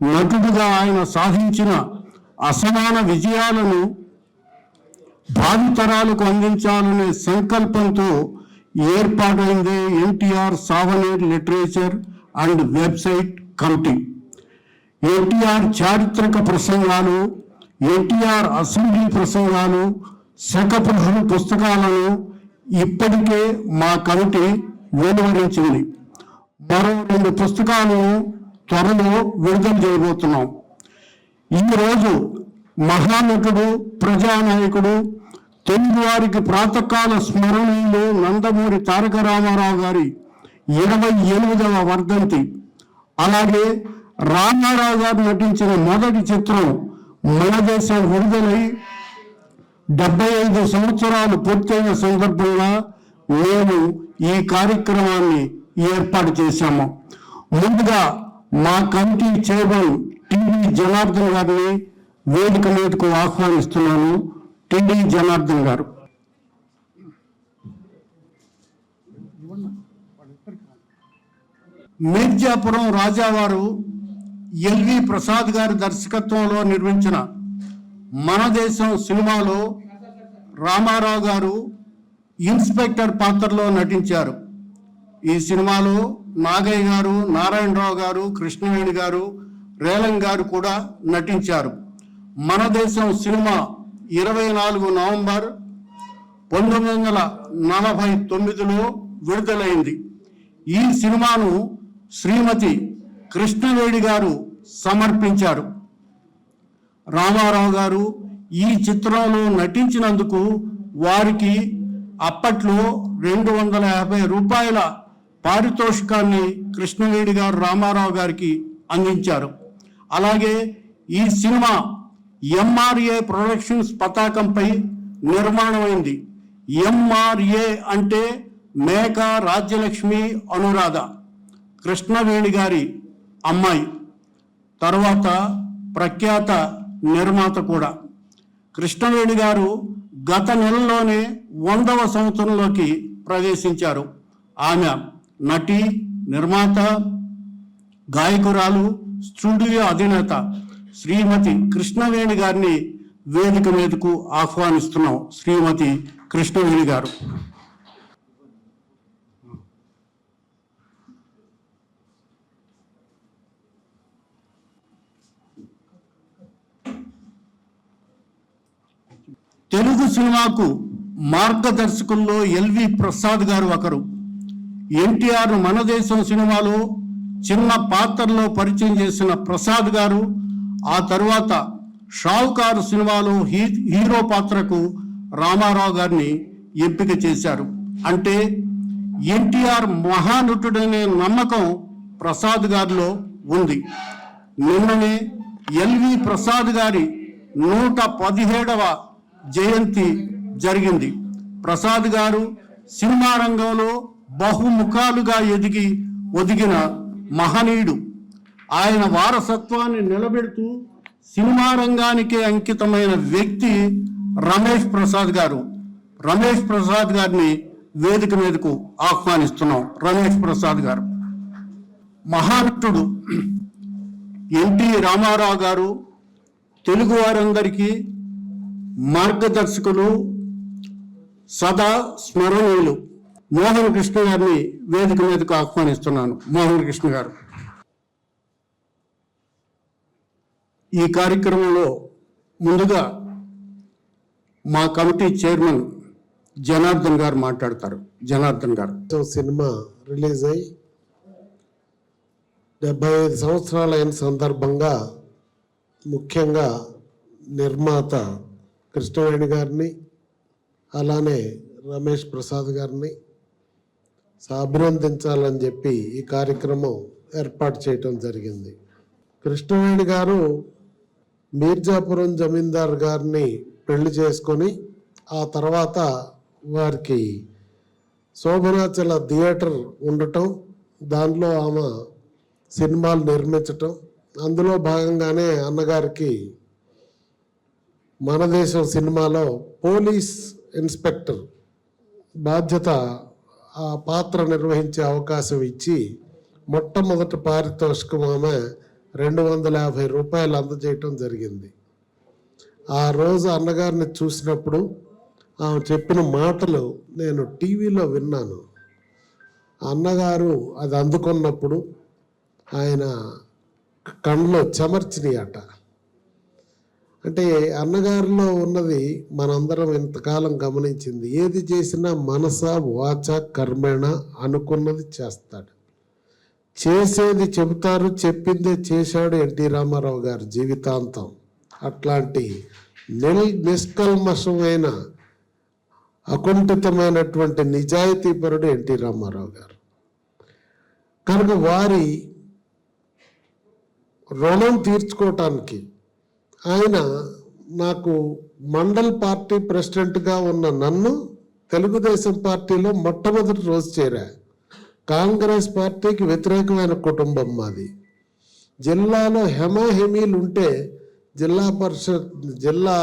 నటుడుగా ఆయన సాధించిన అసమాన విజయాలను భావితరాలకు అందించాలనే సంకల్పంతో ఏర్పాటైందే NTR souvenir literature and website committee. NTR చారిత్రక ప్రసంగాలు, ఎన్టీఆర్ అసెంబ్లీ ప్రసంగాలు, శకప్రహరి పుస్తకాలను ఇప్పటికే మా కమిటీ వెలువరించింది. మరో 2 పుస్తకాలను త్వరలో విడుదల చేయబోతున్నాం. ఈరోజు మహానటుడు, ప్రజానాయకుడు, తెలుగువారికి ప్రాతకాల స్మరణీయులు నందమూరి తారక రామారావు గారి 28వ వర్ధంతి. అలాగే రామారావు గారు నటించిన మొదటి చిత్రం మన దేశం విడుదలై 75 సంవత్సరాలు పూర్తయిన సందర్భంగా మేము ఈ కార్యక్రమాన్ని ఏర్పాటు చేశాము. ముందుగా మా కమిటీ చైర్మన్ టిడి జనార్దన్ గారిని వేదిక మీదకు ఆహ్వానిస్తున్నాను. టిడి జనార్దన్ గారు. మీర్జాపురం రాజావారు ఎల్వి ప్రసాద్ గారి దర్శకత్వంలో నిర్మించిన మన దేశం సినిమాలో రామారావు గారు ఇన్స్పెక్టర్ పాత్రలో నటించారు. ఈ సినిమాలో నాగయ్య గారు, నారాయణరావు గారు, కృష్ణవేణి గారు, రేలం గారు కూడా నటించారు. మన దేశం సినిమా 24 నవంబర్ 1949లో విడుదలైంది. ఈ సినిమాను శ్రీమతి కృష్ణవేణి గారు సమర్పించారు. రామారావు గారు ఈ చిత్రంలో నటించినందుకు వారికి అప్పట్లో 250 రూపాయల పారితోషికాన్ని కృష్ణవేణి గారు రామారావు గారికి అందించారు. అలాగే ఈ సినిమా ఎంఆర్ఏ ప్రొడక్షన్స్ పతాకంపై నిర్మాణమైంది. ఎంఆర్ఏ అంటే మేక రాజ్యలక్ష్మి అనురాధ, కృష్ణవేణి గారి అమ్మాయి, తర్వాత ప్రఖ్యాత నిర్మాత కూడా. కృష్ణవేణి గారు గత నెలలోనే 100వ సంవత్సరంలోకి ప్రవేశించారు. ఆమె నటి, నిర్మాత, గాయకురాలు, స్టూడియో అధినేత శ్రీమతి కృష్ణవేణి గారిని వేదిక మీదకు ఆహ్వానిస్తున్నాం. శ్రీమతి కృష్ణవేణి గారు. తెలుగు సినిమాకు మార్గదర్శకుల్లో ఎల్వి ప్రసాద్ గారు ఒకరు. ఎన్టీఆర్ మన దేశం సినిమాలో చిన్న పాత్రలో పరిచయం చేసిన ప్రసాద్ గారు ఆ తరువాత షావుకారు సినిమాలో హీరో పాత్రకు రామారావు గారిని ఎంపిక చేశారు. అంటే ఎన్టీఆర్ మహానటుడనే నమ్మకం ప్రసాద్ గారిలో ఉంది. నిన్ననే ఎల్వి ప్రసాద్ గారి 117వ జయంతి జరిగింది. ప్రసాద్ గారు సినిమా రంగంలో బహుముఖాలుగా ఒదిగిన మహనీయుడు. ఆయన వారసత్వాన్ని నిలబెడుతూ సినిమా రంగానికే అంకితమైన వ్యక్తి రమేష్ ప్రసాద్ గారు. రమేష్ ప్రసాద్ గారిని వేదిక మీదకు ఆహ్వానిస్తున్నాం. రమేష్ ప్రసాద్ గారు మహానటుడు ఎన్టీ రామారావు గారు తెలుగు వారందరికీ మార్గదర్శకులు, సదా స్మరణీయులు. మోహన్ కృష్ణ గారిని వేదిక మీదకు ఆహ్వానిస్తున్నాను. మోహన్ కృష్ణ గారు ఈ కార్యక్రమంలో ముందుగా మా కమిటీ చైర్మన్ జనార్దన్ గారు మాట్లాడతారు. జనార్దన్ గారు. సినిమా రిలీజ్ అయ్యి 75 సంవత్సరాలైన సందర్భంగా ముఖ్యంగా నిర్మాత కృష్ణవేణి గారిని, అలానే రమేష్ ప్రసాద్ గారిని అభినందించాలని చెప్పి ఈ కార్యక్రమం ఏర్పాటు చేయటం జరిగింది. కృష్ణవేణి గారు మీర్జాపురం జమీందార్ గారిని పెళ్లి చేసుకొని ఆ తర్వాత వారికి శోభనాచల థియేటర్ ఉండటం, దానిలో ఆమె సినిమాలు నిర్మించటం, అందులో భాగంగానే అన్నగారికి మన దేశం సినిమాలో పోలీస్ ఇన్స్పెక్టర్ బాధ్యత ఆ పాత్ర నిర్వహించే అవకాశం ఇచ్చి మొట్టమొదటి పారితోషికం ఆమె 250 రూపాయలు అందజేయటం జరిగింది. ఆ రోజు అన్నగారిని చూసినప్పుడు ఆమె చెప్పిన మాటలు నేను టీవీలో విన్నాను. అన్నగారు అది అందుకున్నప్పుడు ఆయన కళ్ళలో చెమర్చినాయట. అంటే అన్నగారిలో ఉన్నది మనందరం ఇంతకాలం గమనించింది. ఏది చేసినా మనస వాచ కర్మేణ అనుకున్నది చేస్తాడు, చేసేది చెబుతారు, చెప్పిందే చేశాడు ఎన్టీ రామారావు గారు జీవితాంతం. అట్లాంటి నిష్కల్మషమైన అకుంఠితమైనటువంటి నిజాయితీపరుడు ఎన్టీ రామారావు గారు. కనుక వారి రుణం తీర్చుకోవటానికి ఆయన నాకు మండల్ పార్టీ ప్రెసిడెంట్గా ఉన్న నన్ను తెలుగుదేశం పార్టీలో మొట్టమొదటి రోజు చేరా. కాంగ్రెస్ పార్టీకి వ్యతిరేకమైన కుటుంబం మాది. జిల్లాలో హెమాహెమీలు ఉంటే జిల్లా పరిషత్ జిల్లా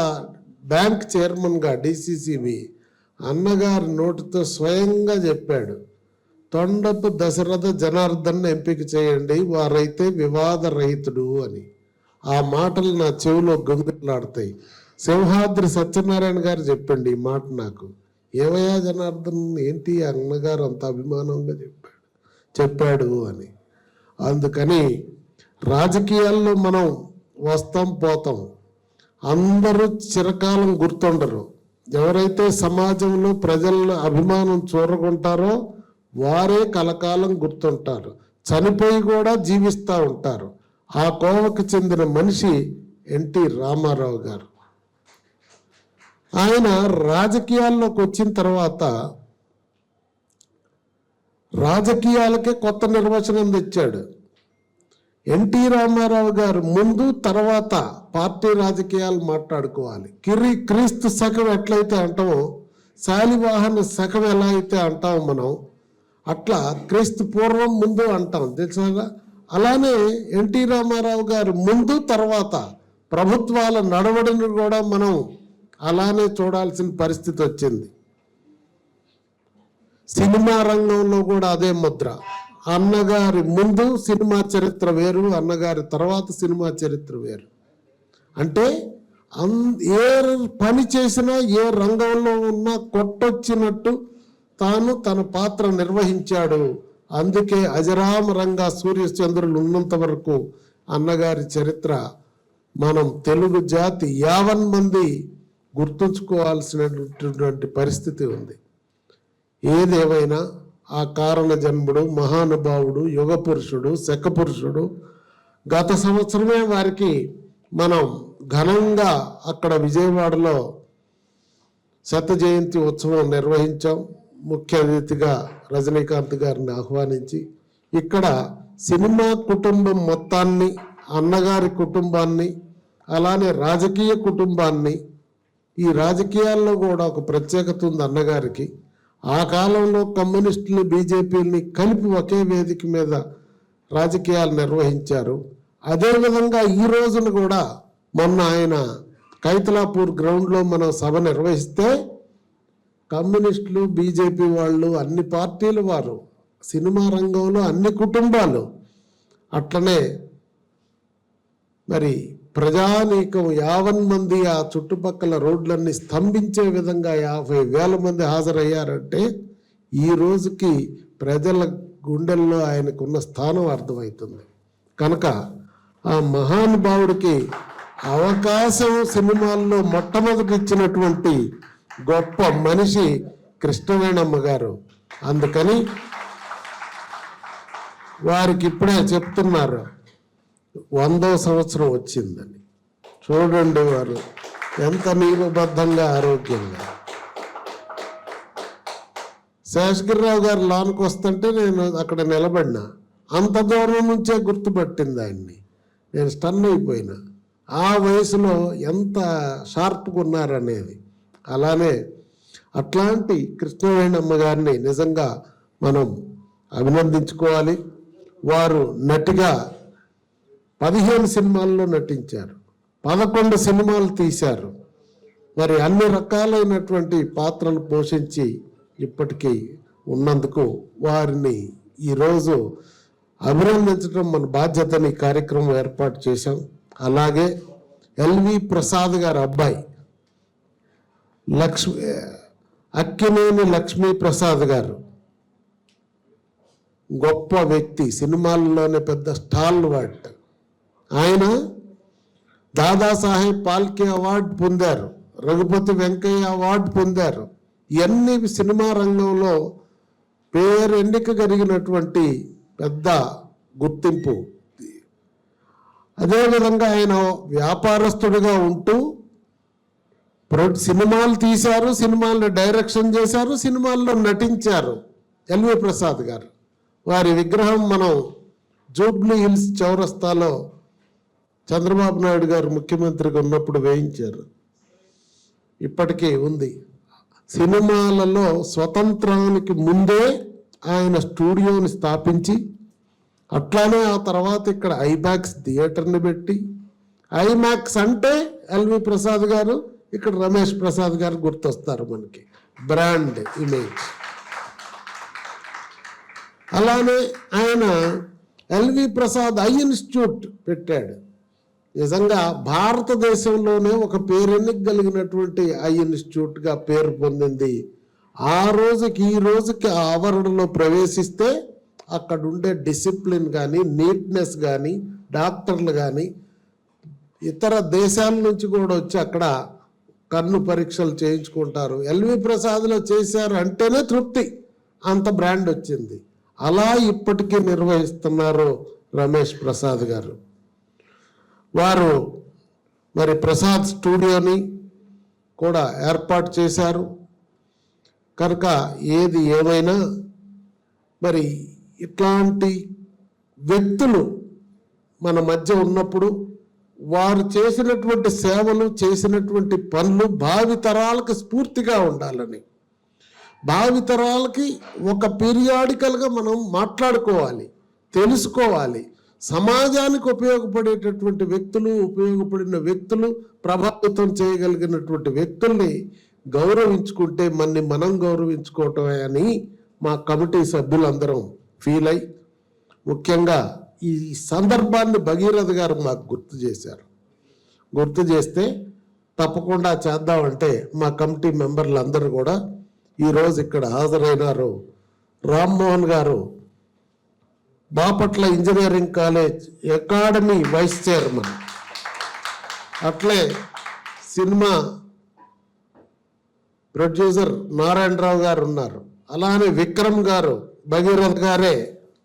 బ్యాంక్ చైర్మన్గా డిసిసిబి అన్నగారి నోటితో స్వయంగా చెప్పాడు, తొండపు దశరథ జనార్దన్ ఎంపిక చేయండి, వారైతే వివాద రహితుడు అని. ఆ మాటలు నా చెవిలో గొంతులాడతాయి. సింహాద్రి సత్యనారాయణ గారు చెప్పండి ఈ మాట నాకు. ఏమయ్యా జనార్దన్, ఏంటి అన్నగారు అంత అభిమానంగా చెప్పాడు అని. అందుకని రాజకీయాల్లో మనం వస్తాం పోతాం, అందరూ చిరకాలం గుర్తుండరు. ఎవరైతే సమాజంలో ప్రజల అభిమానం చూరగొంటారో వారే కలకాలం గుర్తుంటారు, చనిపోయి కూడా జీవిస్తూ ఉంటారు. ఆ కోవకు చెందిన మనిషి ఎన్టీ రామారావు గారు. ఆయన రాజకీయాల్లోకి వచ్చిన తర్వాత రాజకీయాలకే కొత్త నిర్వచనం తెచ్చాడు. ఎన్టీ రామారావు గారు ముందు తర్వాత పార్టీ రాజకీయాలు మాట్లాడుకోవాలి. క్రీస్తు శకం ఎట్లయితే అంటామో, శాలివాహన శకం ఎలా అయితే అంటామో మనం, అట్లా క్రీస్తు పూర్వం ముందు అంటాం తెలుసా. అలానే ఎన్టీ రామారావు గారు ముందు తర్వాత ప్రభుత్వాల నడవడిని కూడా మనం అలానే చూడాల్సిన పరిస్థితి వచ్చింది. సినిమా రంగంలో కూడా అదే ముద్ర. అన్నగారి ముందు సినిమా చరిత్ర వేరు, అన్నగారి తర్వాత సినిమా చరిత్ర వేరు. అంటే ఏ పని చేసినా ఏ రంగంలో ఉన్నా కొట్టొచ్చినట్టు తాను తన పాత్ర నిర్వహించాడు. అందుకే అజరామరంగా సూర్యచంద్రులు ఉన్నంత వరకు అన్నగారి చరిత్ర మనం తెలుగు జాతి 50 మంది గుర్తుంచుకోవాల్సినటువంటి పరిస్థితి ఉంది. ఏదేమైనా ఆ కారణ జన్ముడు, మహానుభావుడు, యుగ పురుషుడు, శక పురుషుడు. గత సంవత్సరమే వారికి మనం ఘనంగా అక్కడ విజయవాడలో 100వ జయంతి ఉత్సవం నిర్వహించాం. ముఖ్య అతిథిగా రజనీకాంత్ గారిని ఆహ్వానించి ఇక్కడ సినిమా కుటుంబం మొత్తాన్ని, అన్నగారి కుటుంబాన్ని, అలానే రాజకీయ కుటుంబాన్ని, ఈ రాజకీయాల్లో కూడా ఒక ప్రత్యేకత ఉంది అన్నగారికి. ఆ కాలంలో కమ్యూనిస్టులు బీజేపీని కలిపి ఒకే వేదిక మీద రాజకీయాలు నిర్వహించారు. అదేవిధంగా ఈ రోజున కూడా మొన్న ఆయన కైతలాపూర్ గ్రౌండ్లో మనం సభ నిర్వహిస్తే కమ్యూనిస్టులు, బీజేపీ వాళ్ళు, అన్ని పార్టీలు వారు, సినిమా రంగంలో అన్ని కుటుంబాలు, అట్లనే మరి ప్రజానీకం 50 మంది ఆ చుట్టుపక్కల రోడ్లన్నీ స్తంభించే విధంగా 50,000 మంది హాజరయ్యారంటే ఈ రోజుకి ప్రజల గుండెల్లో ఆయనకున్న స్థానం అర్థమవుతుంది. కనుక ఆ మహానుభావుడికి అవకాశం సినిమాల్లో మొట్టమొదటి ఇచ్చినటువంటి గొప్ప మనిషి కృష్ణవేణమ్మ గారు. అందుకని వారికి ఇప్పుడే చెప్తున్నారు 100వ సంవత్సరం వచ్చిందని. చూడండి వారు ఎంత నియమబద్ధంగా ఆరోగ్యంగా. శేషగిరిరావు గారు లోనికి వస్తుంటే నేను అక్కడ నిలబడినా, అంత దూరం నుంచే గుర్తుపట్టింది ఆయన్ని. నేను స్టన్ అయిపోయినా, ఆ వయసులో ఎంత షార్ప్గా ఉన్నారనేది. అలానే అట్లాంటి కృష్ణవేణమ్మ గారిని నిజంగా మనం అభినందించుకోవాలి. వారు నటిగా 15 సినిమాల్లో నటించారు, 11 సినిమాలు తీశారు. మరి అన్ని రకాలైనటువంటి పాత్రలు పోషించి ఇప్పటికీ ఉన్నందుకు వారిని ఈరోజు అభినందించడం మన బాధ్యతని కార్యక్రమం ఏర్పాటు చేశాం. అలాగే ఎల్వి ప్రసాద్ గారి అబ్బాయి అక్కినేని లక్ష్మీ ప్రసాద్ గారు గొప్ప వ్యక్తి, సినిమాల్లోనే పెద్ద స్టాల్ వాట్. ఆయన దాదాసాహెబ్ ఫాల్కే అవార్డు పొందారు, రఘుపతి వెంకయ్య అవార్డు పొందారు. ఇవన్నీ సినిమా రంగంలో పేరు ఎన్నిక కలిగినటువంటి పెద్ద గుర్తింపు. అదేవిధంగా ఆయన వ్యాపారస్తుడిగా ఉంటూ సినిమాలు తీశారు, సినిమాల్లో డైరెక్షన్ చేశారు, సినిమాల్లో నటించారు. ఎల్వి ప్రసాద్ గారు వారి విగ్రహం మనం జూబ్లీ హిల్స్ చౌరస్తాలో చంద్రబాబు నాయుడు గారు ముఖ్యమంత్రిగా ఉన్నప్పుడు వేయించారు, ఇప్పటికీ ఉంది. సినిమాలలో స్వతంత్రానికి ముందే ఆయన స్టూడియోని స్థాపించి, అట్లానే ఆ తర్వాత ఇక్కడ ఐమాక్స్ థియేటర్ని పెట్టి, ఐమాక్స్ అంటే ఎల్వి ప్రసాద్ గారు, ఇక్కడ రమేష్ ప్రసాద్ గారు గుర్తొస్తారు మనకి, బ్రాండ్ ఇమేజ్. అలానే ఆయన ఎల్వి ప్రసాద్ ఐ ఇన్స్టిట్యూట్ పెట్టాడు. నిజంగా భారతదేశంలోనే ఒక పేరెన్నికగలిగినటువంటి ఐ ఇన్స్టిట్యూట్గా పేరు పొందింది. ఆ రోజుకి ఈ రోజుకి ఆ ఆవరణలో ప్రవేశిస్తే అక్కడ ఉండే డిసిప్లిన్ కానీ, నీట్నెస్ కానీ, డాక్టర్లు కానీ ఇతర దేశాల నుంచి కూడా వచ్చి అక్కడ కన్ను పరీక్షలు చేయించుకుంటారు. ఎల్వి ప్రసాద్లో చేశారు అంటేనే తృప్తి, అంత బ్రాండ్ వచ్చింది. అలా ఇప్పటికీ నిర్వహిస్తున్నారు రమేష్ ప్రసాద్ గారు. వారు మరి ప్రసాద్ స్టూడియోని కూడా ఏర్పాటు చేశారు. కనుక ఏది ఏమైనా మరి ఇట్లాంటి వ్యక్తులు మన మధ్య ఉన్నప్పుడు వారు చేసినటువంటి సేవలు, చేసినటువంటి పనులు భావితరాలకు స్ఫూర్తిగా ఉండాలని, భావితరాలకి ఒక పీరియాడికల్గా మనం మాట్లాడుకోవాలి, తెలుసుకోవాలి. సమాజానికి ఉపయోగపడేటటువంటి వ్యక్తులు, ఉపయోగపడిన వ్యక్తులు, ప్రభావితం చేయగలిగినటువంటి వ్యక్తుల్ని గౌరవించుకుంటే మనని మనం గౌరవించుకోవటమే అని మా కమిటీ సభ్యులందరం ఫీల్ అయ్యి, ముఖ్యంగా ఈ సందర్భాన్ని భగీరథ గారు మాకు గుర్తు చేశారు. గుర్తు చేస్తే తప్పకుండా చేద్దామంటే మా కమిటీ మెంబర్లు అందరూ కూడా ఈరోజు ఇక్కడ హాజరైనారు. రామ్మోహన్ గారు Bapatla engineering college academy vice chairman, అట్లే సినిమా ప్రొడ్యూసర్ నారాయణరావు గారు ఉన్నారు. అలానే విక్రమ్ గారు, భగీరథ గారే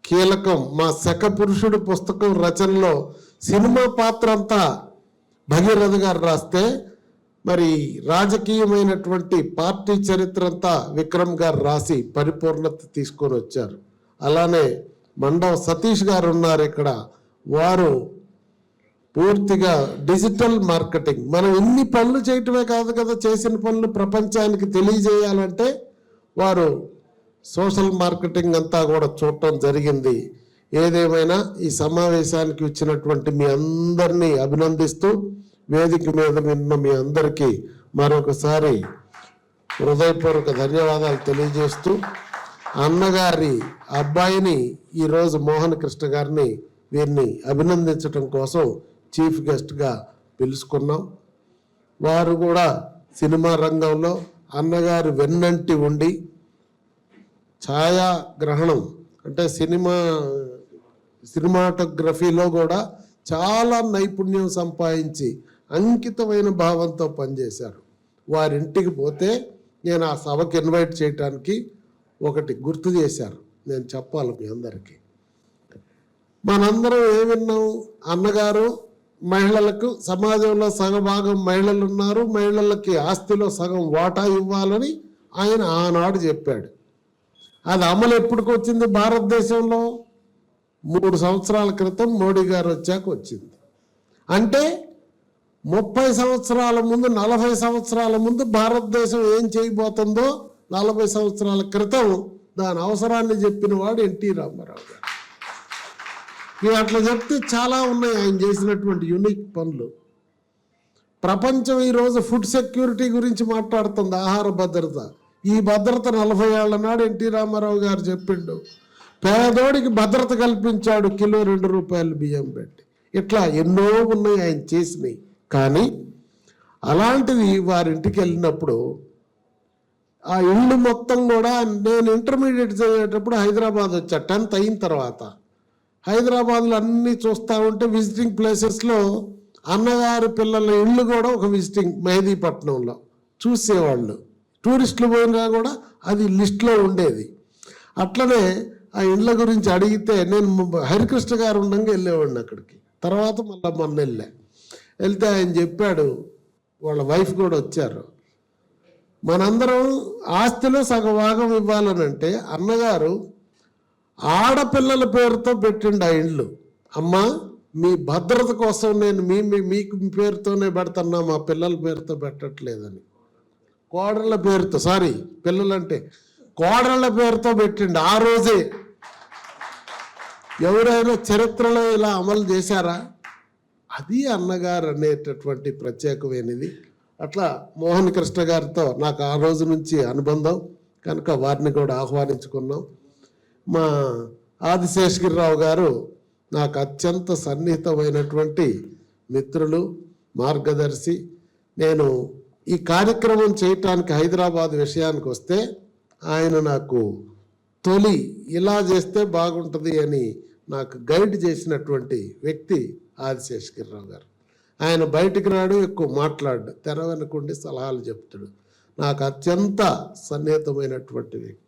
కీలకం. మా శక పురుషుడు పుస్తకం రచనలో సినిమా పాత్ర అంతా భగీరథ గారు రాస్తే, మరి రాజకీయమైనటువంటి పార్టీ చరిత్ర అంతా విక్రమ్ గారు రాసి పరిపూర్ణత తీసుకొని వచ్చారు. అలానే మండవ సతీష్ గారు ఉన్నారు ఇక్కడ. వారు పూర్తిగా డిజిటల్ మార్కెటింగ్, మనం ఇన్ని పనులు చేయటమే కాదు కదా, చేసిన పనులు ప్రపంచానికి తెలియజేయాలంటే వారు సోషల్ మార్కెటింగ్ అంతా కూడా చూడటం జరిగింది. ఏదేమైనా ఈ సమావేశానికి వచ్చినటువంటి మీ అందరినీ అభినందిస్తూ, వేదిక మీద ఉన్న మీ అందరికీ మరొకసారి హృదయపూర్వక ధన్యవాదాలు తెలియజేస్తూ, అన్నగారి అబ్బాయిని ఈరోజు మోహన్ కృష్ణ గారిని వీరిని అభినందించడం కోసం చీఫ్ గెస్ట్గా పిలుచుకున్నాం. వారు కూడా సినిమా రంగంలో అన్నగారు వెన్నంటి ఉండి ఛాయాగ్రహణం అంటే సినిమాటోగ్రఫీలో కూడా చాలా నైపుణ్యం సంపాదించి అంకితమైన భావంతో పనిచేశారు. వారింటికి పోతే నేను ఆ సభకి ఇన్వైట్ చేయటానికి ఒకటి గుర్తు చేశారు, నేను చెప్పాలి మీ అందరికీ. మనందరం ఏమిన్నాం, అన్నగారు మహిళలకు సమాజంలో సగభాగం మహిళలు ఉన్నారు, మహిళలకి ఆస్తిలో సగం వాటా ఇవ్వాలని ఆయన ఆనాడు చెప్పాడు. అది అమలు ఎప్పటికి వచ్చింది భారతదేశంలో? 3 సంవత్సరాల క్రితం మోడీ గారు వచ్చాక వచ్చింది. అంటే 30 సంవత్సరాల ముందు, 40 సంవత్సరాల ముందు భారతదేశం ఏం చేయబోతుందో 40 సంవత్సరాల క్రితం దాని అవసరాన్ని చెప్పిన వాడు ఎన్టీ రామారావు గారు. ఇక అట్లా చెప్తే చాలా ఉన్నాయి ఆయన చేసినటువంటి యూనిక్ పనులు. ప్రపంచం ఈరోజు ఫుడ్ సెక్యూరిటీ గురించి మాట్లాడుతుంది, ఆహార భద్రత. ఈ భద్రత 40 ఏళ్ల నాడు ఎన్టీ రామారావు గారు చెప్పిండు. పేదోడికి భద్రత కల్పించాడు, కిలో 2 రూపాయలు బియ్యం పెట్టి. ఇట్లా ఎన్నో ఉన్నాయి ఆయన చేసినాయి. కానీ అలాంటివి వారింటికి వెళ్ళినప్పుడు ఆ ఇళ్ళు మొత్తం కూడా, నేను ఇంటర్మీడియట్ చదివేటప్పుడు హైదరాబాద్ వచ్చా 10th అయిన తర్వాత. హైదరాబాద్లో అన్నీ చూస్తూ ఉంటే విజిటింగ్ ప్లేసెస్లో అన్నగారి పిల్లల ఇళ్ళు కూడా ఒక విజిటింగ్ మెహదీపట్నంలో చూసేవాళ్ళు. టూరిస్టులు పోయినా కూడా అది లిస్ట్లో ఉండేది. అట్లనే ఆ ఇండ్ల గురించి అడిగితే నేను హరికృష్ణ గారు ఉండగా వెళ్ళేవాడిని అక్కడికి. తర్వాత మళ్ళీ మొన్న వెళ్తే ఆయన చెప్పాడు, వాళ్ళ వైఫ్ కూడా వచ్చారు, మనందరం ఆస్తిలో సగభాగం ఇవ్వాలనంటే అన్నగారు ఆడపిల్లల పేరుతో పెట్టిండు ఆ ఇండ్లు. అమ్మా మీ భద్రత కోసం నేను మీకు పేరుతోనే పెడుతున్నా, మా పిల్లల పేరుతో పెట్టట్లేదని. కోడళ్ళ పేరుతో, సారీ పిల్లలంటే కోడళ్ళ పేరుతో పెట్టిండు ఆ రోజే. ఎవరైనా చరిత్రలో ఇలా అమలు చేశారా? అది అన్నగారు అనేటటువంటి ప్రత్యేకమైనది. అట్లా మోహన్ కృష్ణ గారితో నాకు ఆ రోజు నుంచి అనుబంధం కనుక వారిని కూడా ఆహ్వానించుకున్నాం. మా ఆదిశేషగిరిరావు గారు నాకు అత్యంత సన్నిహితమైనటువంటి మిత్రులు, మార్గదర్శి. నేను ఈ కార్యక్రమం చేయటానికి హైదరాబాద్ విషయానికి వస్తే ఆయన నాకు తొలి ఇలా చేస్తే బాగుంటుంది అని నాకు గైడ్ చేసినటువంటి వ్యక్తి ఆదిశేషగిరిరావు గారు. ఆయన బయటికి రాడు, ఎక్కువ మాట్లాడు, తెర వెనుకుండి సలహాలు చెప్తాడు. నాకు అత్యంత సన్నిహితమైనటువంటి వ్యక్తి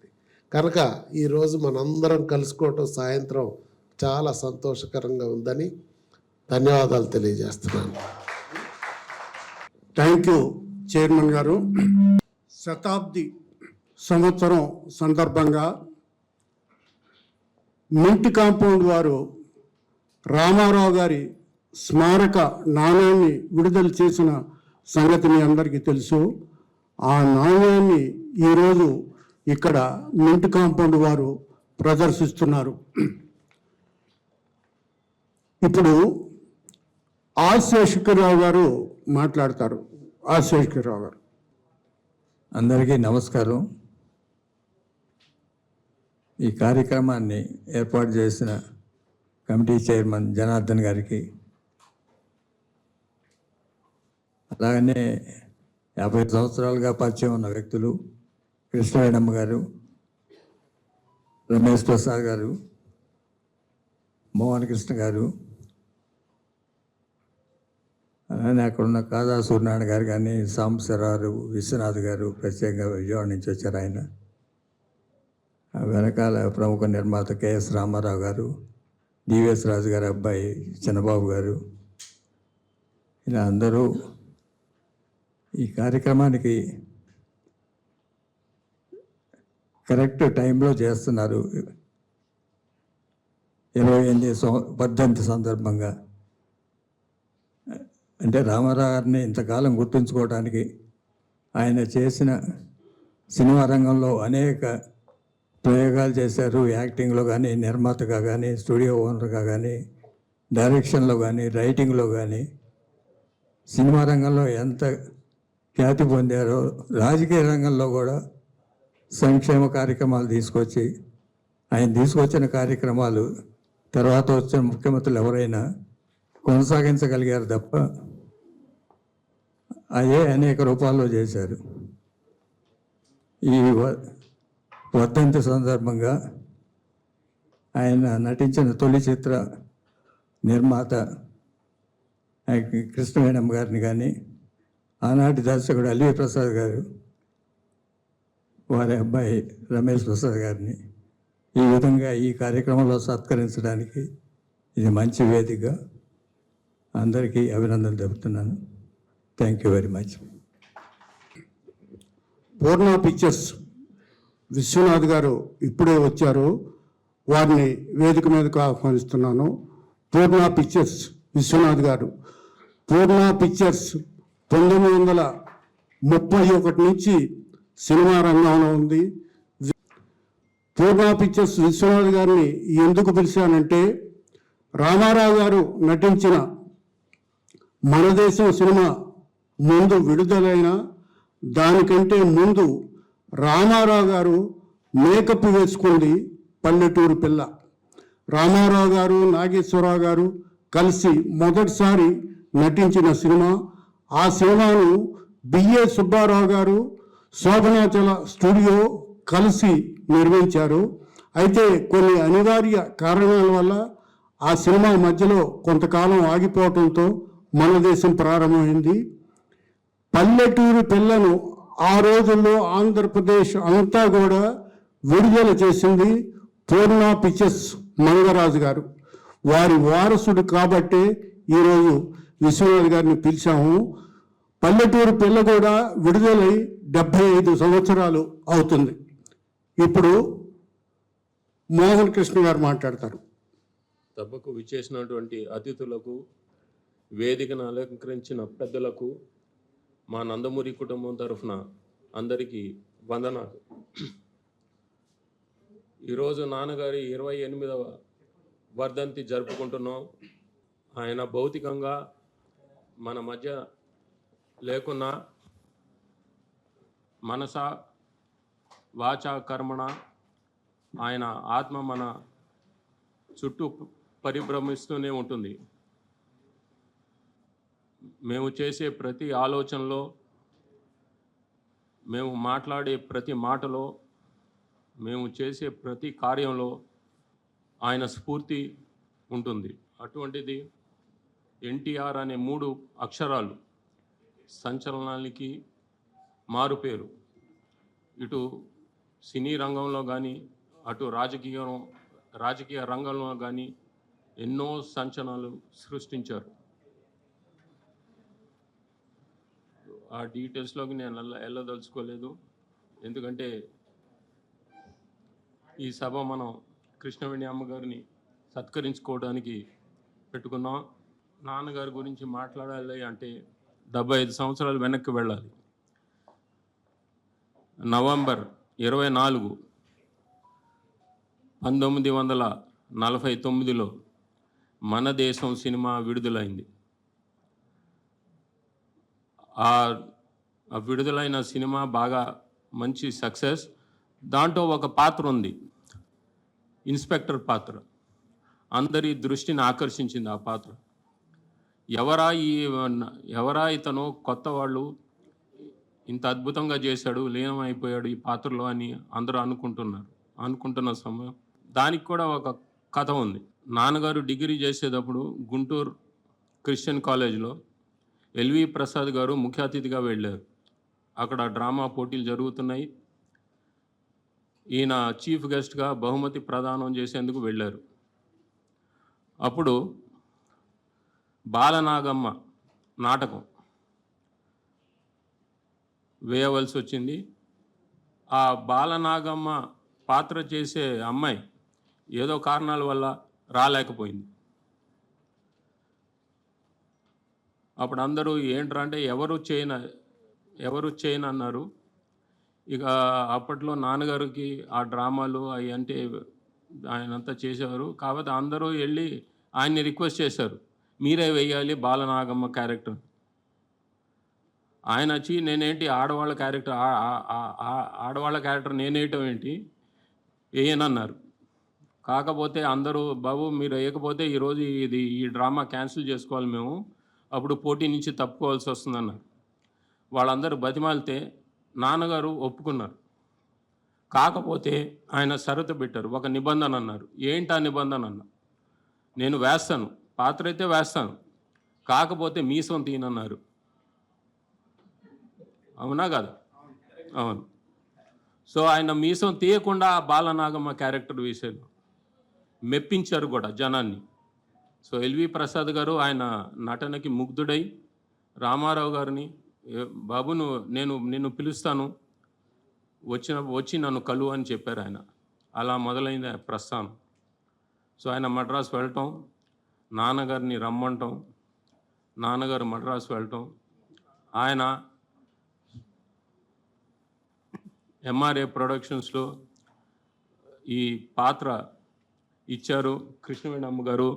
కనుక ఈరోజు మనందరం కలుసుకోవటం సాయంత్రం చాలా సంతోషకరంగా ఉందని ధన్యవాదాలు తెలియజేస్తున్నాను. థ్యాంక్ యూ చైర్మన్ గారు. శతాబ్ది సంవత్సరం సందర్భంగా మింట్ కాంపౌండ్ వారు రామారావు గారి స్మారక నాణ్యాన్ని విడుదల చేసిన సంగతి మీ అందరికీ తెలుసు. ఆ నాణ్యాన్ని ఈరోజు ఇక్కడ మింట్ కాంపౌండ్ వారు ప్రదర్శిస్తున్నారు. ఇప్పుడు ఆశేషగిరిరావు గారు మాట్లాడతారు. ఆశేషగిరిరావు గారు. అందరికీ నమస్కారం. ఈ కార్యక్రమాన్ని ఏర్పాటు చేసిన కమిటీ చైర్మన్ జనార్దన్ గారికి, అలాగనే 50 సంవత్సరాలుగా పరిచయం ఉన్న వ్యక్తులు కృష్ణవేణమ్మ గారు, రమేష్ ప్రసాద్ గారు, మోహన్ కృష్ణ గారు, అలానే అక్కడున్న కాదా సూర్యనారాయణ గారు కానీ, సాంబశివరావు, విశ్వనాథ్ గారు, ప్రత్యేకంగా విజయవాడ నుంచి వచ్చారు ఆయన. వెనకాల ప్రముఖ నిర్మాత కెఎస్ రామారావు గారు, డివిఎస్ రాజు గారి అబ్బాయి చిన్నబాబు గారు, ఇలా అందరూ ఈ కార్యక్రమానికి కరెక్ట్ టైంలో చేస్తున్నారు. 28 వర్ధంతి సందర్భంగా, అంటే రామారావు గారిని ఇంతకాలం గుర్తుంచుకోవడానికి ఆయన చేసిన సినిమా రంగంలో అనేక ప్రయోగాలు చేశారు. యాక్టింగ్లో కానీ, నిర్మాతగా కానీ, స్టూడియో ఓనర్గా కానీ, డైరెక్షన్లో కానీ, రైటింగ్లో కానీ సినిమా రంగంలో ఎంత ఖ్యాతి పొందారో, రాజకీయ రంగంలో కూడా సంక్షేమ కార్యక్రమాలు తీసుకొచ్చి, ఆయన తీసుకొచ్చిన కార్యక్రమాలు తర్వాత వచ్చిన ముఖ్యమంత్రులు ఎవరైనా కొనసాగించగలిగారు తప్ప అదే అనేక రూపాల్లో చేశారు. ఈ వర్ధంతి సందర్భంగా ఆయన నటించిన తొలి చిత్ర నిర్మాత కృష్ణవేణమ్మ గారిని కానీ, ఆనాటి దర్శకుడు అల్వి ప్రసాద్ గారు, వారి అబ్బాయి రమేష్ ప్రసాద్ గారిని ఈ విధంగా ఈ కార్యక్రమంలో సత్కరించడానికి ఇది మంచి వేదిక. అందరికీ అభినందనలు తెలుపుతున్నాను. Thank you very much. Purna pictures Vishwanath గారు ఇప్పుడే వచ్చారు, వారిని వేదిక మీదకు ఆహ్వానిస్తున్నాను. పూర్ణ పిక్చర్స్ విశ్వనాథ్ గారు. పూర్ణ పిక్చర్స్ 1931 నుంచి సినిమా రంగంలో ఉంది. పూర్ణ పిక్చర్స్ విశ్వనాథ్ గారిని ఎందుకు పిలిచానంటే, రామారావు గారు నటించిన మన దేశం సినిమా ముందు విడుదలైన దానికంటే ముందు రామారావు గారు మేకప్ వేసుకుంది పల్లెటూరు పిల్ల. రామారావు గారు నాగేశ్వరరావు గారు కలిసి మొదటిసారి నటించిన సినిమా. ఆ సినిమాను బిఏ సుబ్బారావు గారు శోభనాచల స్టూడియో కలిసి నిర్మించారు. అయితే కొన్ని అనివార్య కారణాల వల్ల ఆ సినిమా మధ్యలో కొంతకాలం ఆగిపోవడంతో మన దేశం ప్రారంభమైంది. పల్లెటూరు పిల్లను ఆ రోజుల్లో ఆంధ్రప్రదేశ్ అంతా కూడా విడుదల చేసింది పూర్ణ పిక్చర్స్ మంగరాజు గారు. వారి వారసుడు కాబట్టే ఈరోజు విశ్వనాథ్ గారిని పిలిచాము. పల్లెటూరు పిల్ల కూడా విడుదలై 75 సంవత్సరాలు అవుతుంది. ఇప్పుడు మోహన్ కృష్ణ గారు మాట్లాడతారు. సభకు విచ్చేసినటువంటి అతిథులకు, వేదికను అలంకరించిన పెద్దలకు, మా నందమూరి కుటుంబం తరఫున అందరికీ వందనాలు. ఈరోజు నాన్నగారి 28వ వర్ధంతి జరుపుకుంటున్నాం. ఆయన భౌతికంగా మన మధ్య లేకున్నా మనస వాచ కర్మణ ఆయన ఆత్మ మన చుట్టూ పరిభ్రమిస్తూనే ఉంటుంది. మేము చేసే ప్రతి ఆలోచనలో, మేము మాట్లాడే ప్రతి మాటలో, మేము చేసే ప్రతి కార్యంలో ఆయన స్ఫూర్తి ఉంటుంది. అటువంటిది ఎన్టీఆర్ అనే 3 అక్షరాలు సంచలనానికి మారుపేరు. ఇటు సినీ రంగంలో కానీ, అటు రాజకీయ రంగంలో కానీ ఎన్నో సంచలనాలు సృష్టించారు. ఆ డీటెయిల్స్లోకి నేను వెళ్ళదలుచుకోలేదు. ఎందుకంటే ఈ సభ మనం కృష్ణవేణి అమ్మగారిని సత్కరించుకోవడానికి పెట్టుకున్నాం. నాన్నగారి గురించి మాట్లాడాలి అంటే 75 సంవత్సరాలు వెనక్కి వెళ్ళాలి. నవంబర్ 24, 1949లో మన దేశం సినిమా విడుదలైంది. ఆ విడుదలైన సినిమా బాగా మంచి సక్సెస్. దాంట్లో ఒక పాత్ర ఉంది, ఇన్స్పెక్టర్ పాత్ర. అందరి దృష్టిని ఆకర్షించింది ఆ పాత్ర. ఎవరా ఇతను, కొత్త వాళ్ళు, ఇంత అద్భుతంగా చేశాడు, లీనమైపోయాడు ఈ పాత్రలో అని అందరూ అనుకుంటున్న సమయం. దానికి కూడా ఒక కథ ఉంది. నాన్నగారు డిగ్రీ చేసేటప్పుడు గుంటూరు క్రిస్టియన్ కాలేజ్లో ఎల్వి ప్రసాద్ గారు ముఖ్య అతిథిగా వెళ్ళారు. అక్కడ డ్రామా పోటీలు జరుగుతున్నాయి. ఈయన చీఫ్ గెస్ట్గా బహుమతి ప్రదానం చేసేందుకు వెళ్ళారు. అప్పుడు బాలనాగమ్మ నాటకం వేయవలసి వచ్చింది. ఆ బాలనాగమ్మ పాత్ర చేసే అమ్మాయి ఏదో కారణాల వల్ల రాలేకపోయింది. అప్పుడు అందరూ ఏంట్రా అంటే ఎవరు చేయను అన్నారు. ఇక అప్పట్లో నాన్నగారికి ఆ డ్రామాలు అవి అంటే ఆయనంతా చేసేవారు. కాబట్టి అందరూ వెళ్ళి ఆయన్ని రిక్వెస్ట్ చేశారు, మీరే వేయాలి బాలనాగమ్మ క్యారెక్టర్. ఆయన వచ్చి నేనేంటి ఆడవాళ్ళ క్యారెక్టర్ నేనేయటం ఏంటి, వేయనన్నారు. కాకపోతే అందరూ బాబు మీరు వేయకపోతే ఈరోజు ఈ డ్రామా క్యాన్సిల్ చేసుకోవాలి మేము, అప్పుడు పోటీ నుంచి తప్పుకోవాల్సి వస్తుందన్నారు. వాళ్ళందరూ బతిమాలితే నాన్నగారు ఒప్పుకున్నారు. కాకపోతే ఆయన షరతు పెట్టారు, ఒక నిబంధన అన్నారు. ఏంటి ఆ నిబంధన అన్నారు, నేను వేస్తాను, పాత్ర అయితే వేస్తాను, కాకపోతే మీసం తీనన్నారు. అవునా కదా? అవును. సో ఆయన మీసం తీయకుండా బాలనాగమ్మ క్యారెక్టర్ వేశారు, మెప్పించారు కూడా జనాన్ని. సో ఎల్వి ప్రసాద్ గారు ఆయన నటనకి ముగ్ధుడై రామారావు గారిని, బాబు నిన్ను పిలుస్తాను, వచ్చి నన్ను కలువు అని చెప్పారు ఆయన. అలా మొదలైంది ప్రస్థానం. సో ఆయన మద్రాసు వెళ్ళటం, నాన్నగారిని రమ్మంటాం, నాన్నగారు మద్రాసు వెళ్ళటం, ఆయన ఎంఆర్ఏ ప్రొడక్షన్స్లో ఈ పాత్ర ఇచ్చారు. కృష్ణవేణి అమ్మగారు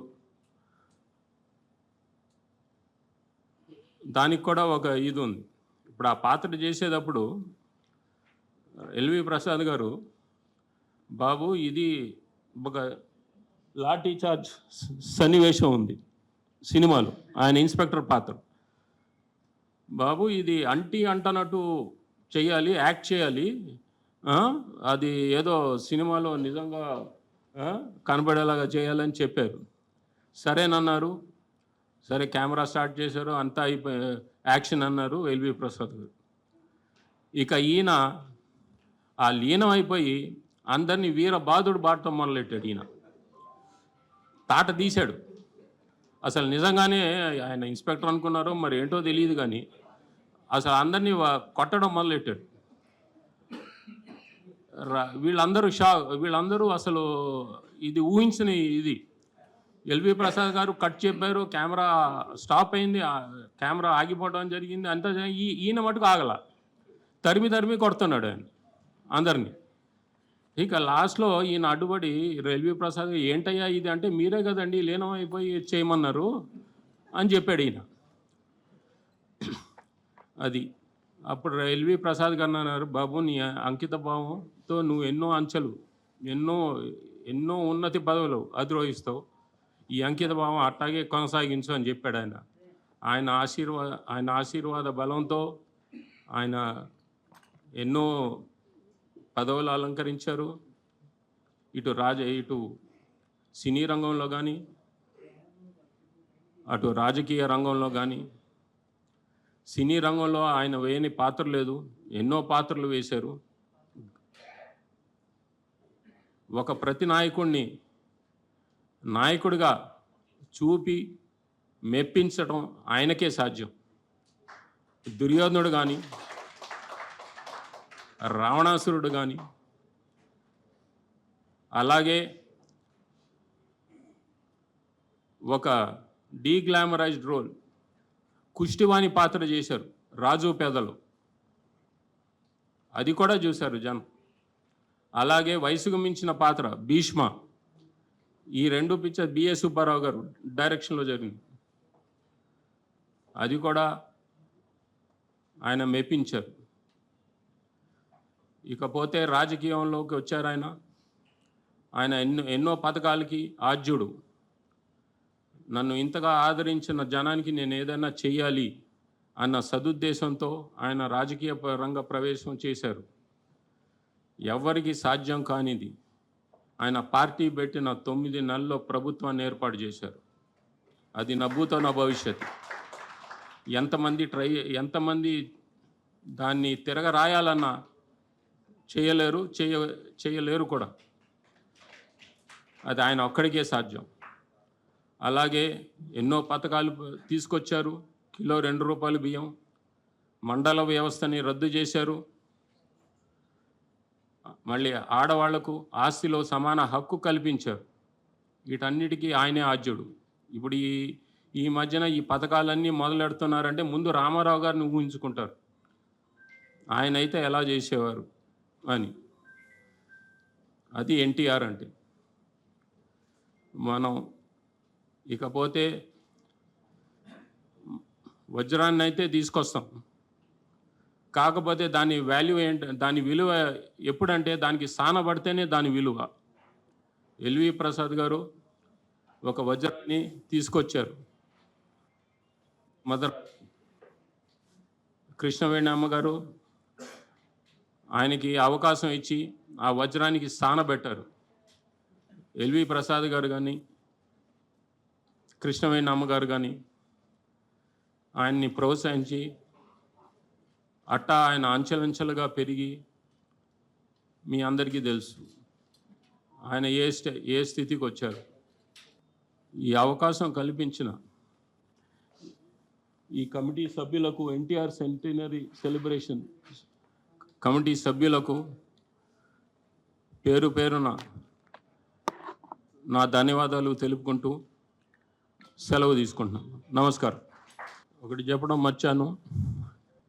దానికి కూడా ఒక ఇది ఉంది. ఇప్పుడు ఆ పాత్ర చేసేటప్పుడు ఎల్వి ప్రసాద్ గారు, బాబు ఇది ఒక లాఠీ చార్జ్ సన్నివేశం ఉంది సినిమాలో, ఆయన ఇన్స్పెక్టర్ పాత్ర. బాబు ఇది అంటనట్టు చేయాలి, యాక్ట్ చేయాలి, అది ఏదో సినిమాలో నిజంగా కనబడేలాగా చేయాలని చెప్పారు. సరేనన్నారు. సరే కెమెరా స్టార్ట్ చేశారు, అంతా యాక్షన్ అన్నారు ఎల్వి ప్రసాద్ గారు. ఇక ఈయన ఆ లీనం అయిపోయి అందరినీ వీరబాదుడు బాటం మొదలెట్టాడు. ఈయన తాట తీశాడు. అసలు నిజంగానే ఆయన ఇన్స్పెక్టర్ అనుకున్నారో మరి ఏంటో తెలియదు, కానీ అసలు అందరినీ కొట్టడం మొదలెట్టాడు. వీళ్ళందరూ అసలు ఇది ఊహించిన ఇది. ఎల్వి ప్రసాద్ గారు కట్ చెప్పారు, కెమెరా స్టాప్ అయింది, కెమెరా ఆగిపోవడం జరిగింది. అంతా ఈయన మటుకు ఆగల, తరిమి కొడుతున్నాడు ఆయన అందరినీ. ఇక లాస్ట్లో ఈయన అడ్డుపడి ఎల్వి ప్రసాద్ ఏంటయ్యా ఇది అంటే, మీరే కదండి లీనం అయిపోయి చేయమన్నారు అని చెప్పాడు ఈయన. అది అప్పుడు ఎల్వి ప్రసాద్ గారు అన్నారు, బాబు నీ అంకిత భావంతో నువ్వు ఎన్నో అంచెలు, ఎన్నో ఉన్నతి పదవులు అధిరోహిస్తావు, ఈ అంకిత భావం అట్టాగే కొనసాగించు అని చెప్పాడు ఆయన. ఆయన ఆశీర్వాద బలంతో ఆయన ఎన్నో పదవులు అలంకరించారు. ఇటు సినీ రంగంలో కానీ, అటు రాజకీయ రంగంలో కానీ. సినీ రంగంలో ఆయన వేయని పాత్ర లేదు, ఎన్నో పాత్రలు వేశారు. ఒక ప్రతి నాయకుడిని నాయకుడిగా చూపి మెప్పించడం ఆయనకే సాధ్యం. దుర్యోధనుడు కానీ, రావణాసురుడు కానీ, అలాగే ఒక డీగ్లామరైజ్డ్ రోల్ కుష్టివాణి పాత్ర చేశారు రాజు పేదలో, అది కూడా చూశారు జనం. అలాగే వయసుకు మించిన పాత్ర భీష్మ, ఈ 2 పిక్చర్ బిఏ సుబ్బారావు గారు డైరెక్షన్లో జరిగింది, అది కూడా ఆయన మెప్పించారు. ఇకపోతే రాజకీయంలోకి వచ్చారు ఆయన ఎన్నో పథకాలకి ఆద్యుడు. నన్ను ఇంతగా ఆదరించిన జనానికి నేను ఏదైనా చెయ్యాలి అన్న సదుద్దేశంతో ఆయన రాజకీయ రంగ ప్రవేశం చేశారు. ఎవరికి సాధ్యం కానిది ఆయన పార్టీ పెట్టిన 9 నెలల్లో ప్రభుత్వాన్ని ఏర్పాటు చేశారు. అది నవ్వుతో నా భవిష్యత్తు. ఎంతమంది దాన్ని తిరగరాయాలన్నా చేయలేరు కూడా. అది ఆయన ఒక్కడికే సాధ్యం. అలాగే ఎన్నో పథకాలు తీసుకొచ్చారు. కిలో 2 రూపాయలు బియ్యం, మండల వ్యవస్థని రద్దు చేశారు. మళ్ళీ ఆడవాళ్లకు ఆస్తిలో సమాన హక్కు కల్పించారు. వీటన్నిటికీ ఆయనే ఆద్యుడు. ఇప్పుడు ఈ మధ్యన ఈ పథకాలన్నీ మొదలెడుతున్నారంటే ముందు రామారావు గారిని ఊహించుకుంటారు, ఆయన అయితే ఎలా చేసేవారు అని. అది ఎన్టీఆర్ అంటే. మనం ఇకపోతే వజ్రాన్ని అయితే తీసుకొస్తాం, కాకపోతే దాని వాల్యూ దాని విలువ ఎప్పుడంటే దానికి సానబడితేనే దాని విలువ. ఎల్వి ప్రసాద్ గారు ఒక వజ్రాన్ని తీసుకొచ్చారు. మదర్ కృష్ణవేణి అమ్మగారు ఆయనకి అవకాశం ఇచ్చి ఆ వజ్రానికి సానబెట్టారు. ఎల్వి ప్రసాద్ గారు కానీ, కృష్ణవేణి అమ్మగారు కానీ ఆయన్ని ప్రోత్సహించి అట్టా ఆయన అంచెలంచెలుగా పెరిగి, మీ అందరికీ తెలుసు ఆయన ఏ స్థితికి వచ్చారు. ఈ అవకాశం కల్పించిన ఈ కమిటీ సభ్యులకు, ఎన్టీఆర్ సెంటినరీ సెలబ్రేషన్ కమిటీ సభ్యులకు పేరు పేరున నా ధన్యవాదాలు తెలుపుకుంటూ సెలవు తీసుకుంటున్నాను. నమస్కారం. ఒకటి చెప్పడం మర్చాను,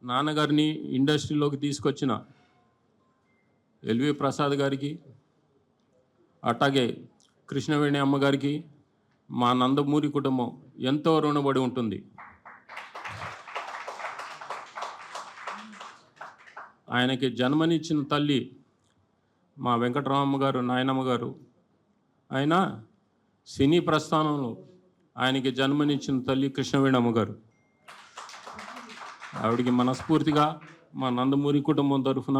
నాన్నగారిని ఇండస్ట్రీలోకి తీసుకొచ్చిన ఎల్వి ప్రసాద్ గారికి, అట్లాగే కృష్ణవేణి అమ్మగారికి మా నందమూరి కుటుంబం ఎంతో రుణపడి ఉంటుంది. ఆయనకి జన్మనిచ్చిన తల్లి మా వెంకటరామమ్మ గారు, నాయనమ్మ గారు. ఆయన సినీ ప్రస్థానంలో ఆయనకి జన్మనిచ్చిన తల్లి కృష్ణవేణమ్మ గారు. ఆవిడికి మనస్ఫూర్తిగా మా నందమూరి కుటుంబం తరఫున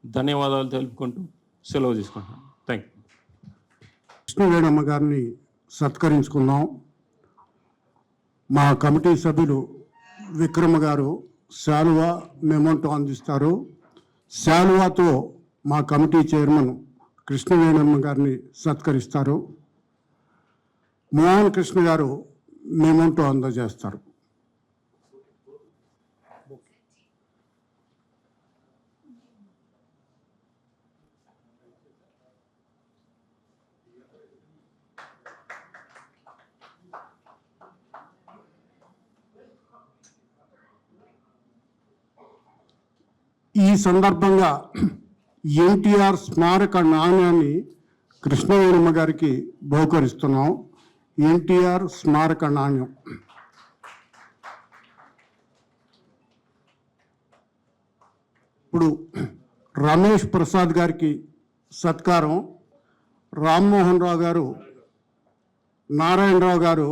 ధన్యవాదాలు తెలుపుకుంటూ సెలవు తీసుకుంటున్నాను. Thank you. కృష్ణవేణమ్మ గారిని సత్కరించుకుందాం. మా కమిటీ సభ్యులు విక్రమ గారు శాలువా మెమోంటో అందిస్తారు. శాలువాతో మా కమిటీ చైర్మన్ కృష్ణవేణమ్మ గారిని సత్కరిస్తారు. మోహన్ కృష్ణ గారు మెమోంటో అందజేస్తారు. ఈ సందర్భంగా ఎన్టీఆర్ స్మారక నాణ్యాన్ని కృష్ణవేణమ్మ గారికి బహుకరిస్తున్నాం. ఎన్టీఆర్ స్మారక నాణ్యం. ఇప్పుడు రమేష్ ప్రసాద్ గారికి సత్కారం. రామ్మోహన్ రావు గారు, నారాయణరావు గారు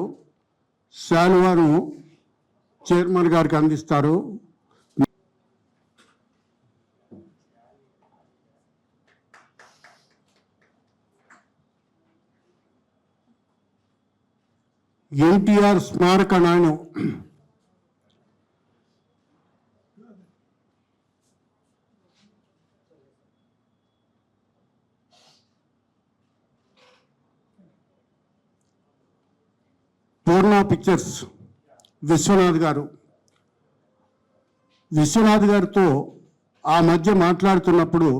శాలువాను చైర్మన్ గారికి అందిస్తారు. ఎన్టీఆర్ స్మారక నాణ్యం పూర్ణ పిక్చర్స్ విశ్వనాథ్ గారు. విశ్వనాథ్ గారితో ఆ మధ్య మాట్లాడుతున్నప్పుడు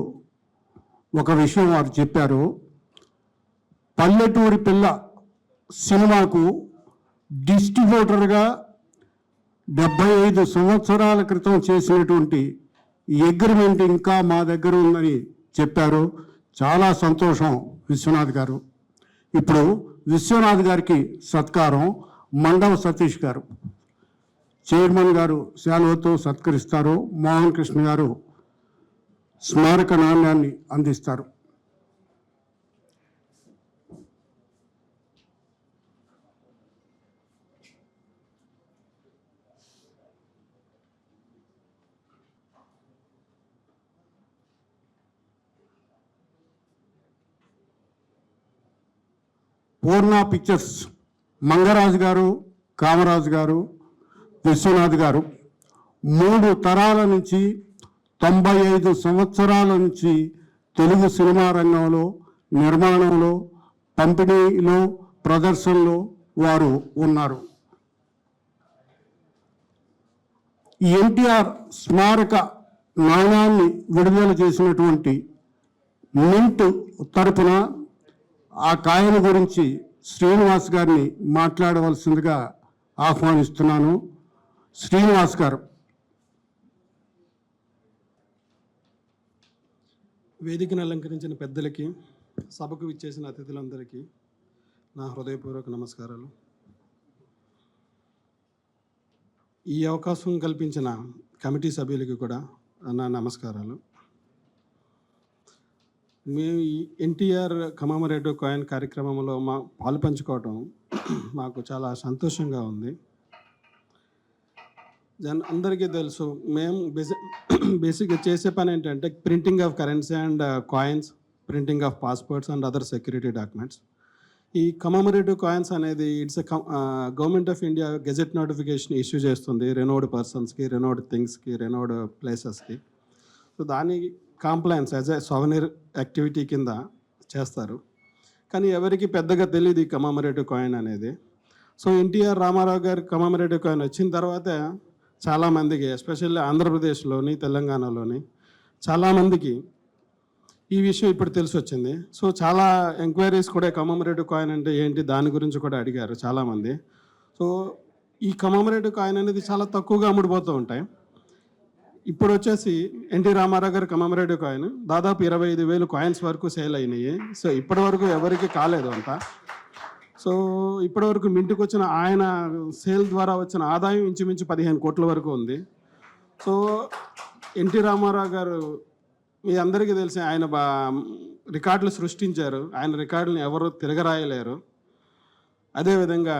ఒక విషయం వారు చెప్పారు. పల్లెటూరి పిల్ల సినిమాకు డిస్ట్రిబ్యూటర్గా 75 సంవత్సరాల క్రితం చేసినటువంటి అగ్రిమెంట్ ఇంకా మా దగ్గర ఉందని చెప్పారు. చాలా సంతోషం విశ్వనాథ్ గారు. ఇప్పుడు విశ్వనాథ్ గారికి సత్కారం. మండవ సతీష్ గారు చైర్మన్ గారు శాలువతో సత్కరిస్తారు. మోహన్ కృష్ణ గారు స్మారక నాణ్యాన్ని అందిస్తారు. పూర్ణ పిక్చర్స్ మంగరాజు గారు, కామరాజు గారు, విశ్వనాథ్ గారు 3 తరాల నుంచి 95 సంవత్సరాల నుంచి తెలుగు సినిమా రంగంలో, నిర్మాణంలో, పంపిణీలో, ప్రదర్శనలో వారు ఉన్నారు. ఎన్టీఆర్ స్మారక నాణ్యాన్ని విడుదల చేసినటువంటి మింట్ తరపున ఆ కాయల గురించి శ్రీనివాస్ గారిని మాట్లాడవలసిందిగా ఆహ్వానిస్తున్నాను. శ్రీనివాస్ గారు. వేదికను అలంకరించిన పెద్దలకి, సభకు విచ్చేసిన అతిథులందరికీ నా హృదయపూర్వక నమస్కారాలు. ఈ అవకాశం కల్పించిన కమిటీ సభ్యులకి కూడా నా నమస్కారాలు. మేము ఈ ఎన్టీఆర్ కమామరేటివ్ కాయిన్ కార్యక్రమంలో పాలు పంచుకోవటం మాకు చాలా సంతోషంగా ఉంది. అందరికీ తెలుసు, మేము బేసిక్గా చేసే పని ఏంటంటే printing of currency and coins, printing of passports and other security documents. ఈ కమామరేటివ్ కాయిన్స్ అనేది it's government of India gazette notification issue చేస్తుంది రెనోడ్ పర్సన్స్కి, రెనోడ్ థింగ్స్కి, రెనోడ్ ప్లేసెస్కి. సో దాని compliance as a souvenir activity కింద చేస్తారు. కానీ ఎవరికి పెద్దగా తెలియదు ఈ కమామరేటివ్ కాయిన్ అనేది. సో ఎన్టీఆర్ రామారావు గారి కమామరేటివ్ కాయిన్ వచ్చిన తర్వాత చాలామందికి, ఎస్పెషల్లీ ఆంధ్రప్రదేశ్లోని, తెలంగాణలోని చాలామందికి ఈ విషయం ఇప్పుడు తెలిసి వచ్చింది. సో చాలా ఎంక్వైరీస్ కూడా కమామరేటివ్ కాయిన్ అంటే ఏంటి దాని గురించి కూడా అడిగారు చాలామంది. సో ఈ కమామరేటివ్ కాయిన్ అనేది చాలా తక్కువగా అమ్ముడుపోతూ ఉంటాయి. ఇప్పుడు వచ్చేసి ఎన్టీ రామారావు గారి కమామరేటివ్ కాయిన్ దాదాపు 25,000 కాయిన్స్ వరకు సేల్ అయినాయి. సో ఇప్పటి వరకు ఎవరికి కాలేదు అంట. సో ఇప్పటివరకు మింటుకు వచ్చిన ఆయన సేల్ ద్వారా వచ్చిన ఆదాయం ఇంచుమించు 15 కోట్ల వరకు ఉంది. సో ఎన్టీ రామారావు గారు మీ అందరికీ తెలిసి ఆయన రికార్డులు సృష్టించారు. ఆయన రికార్డులను ఎవరు తిరగరాయలేరు. అదేవిధంగా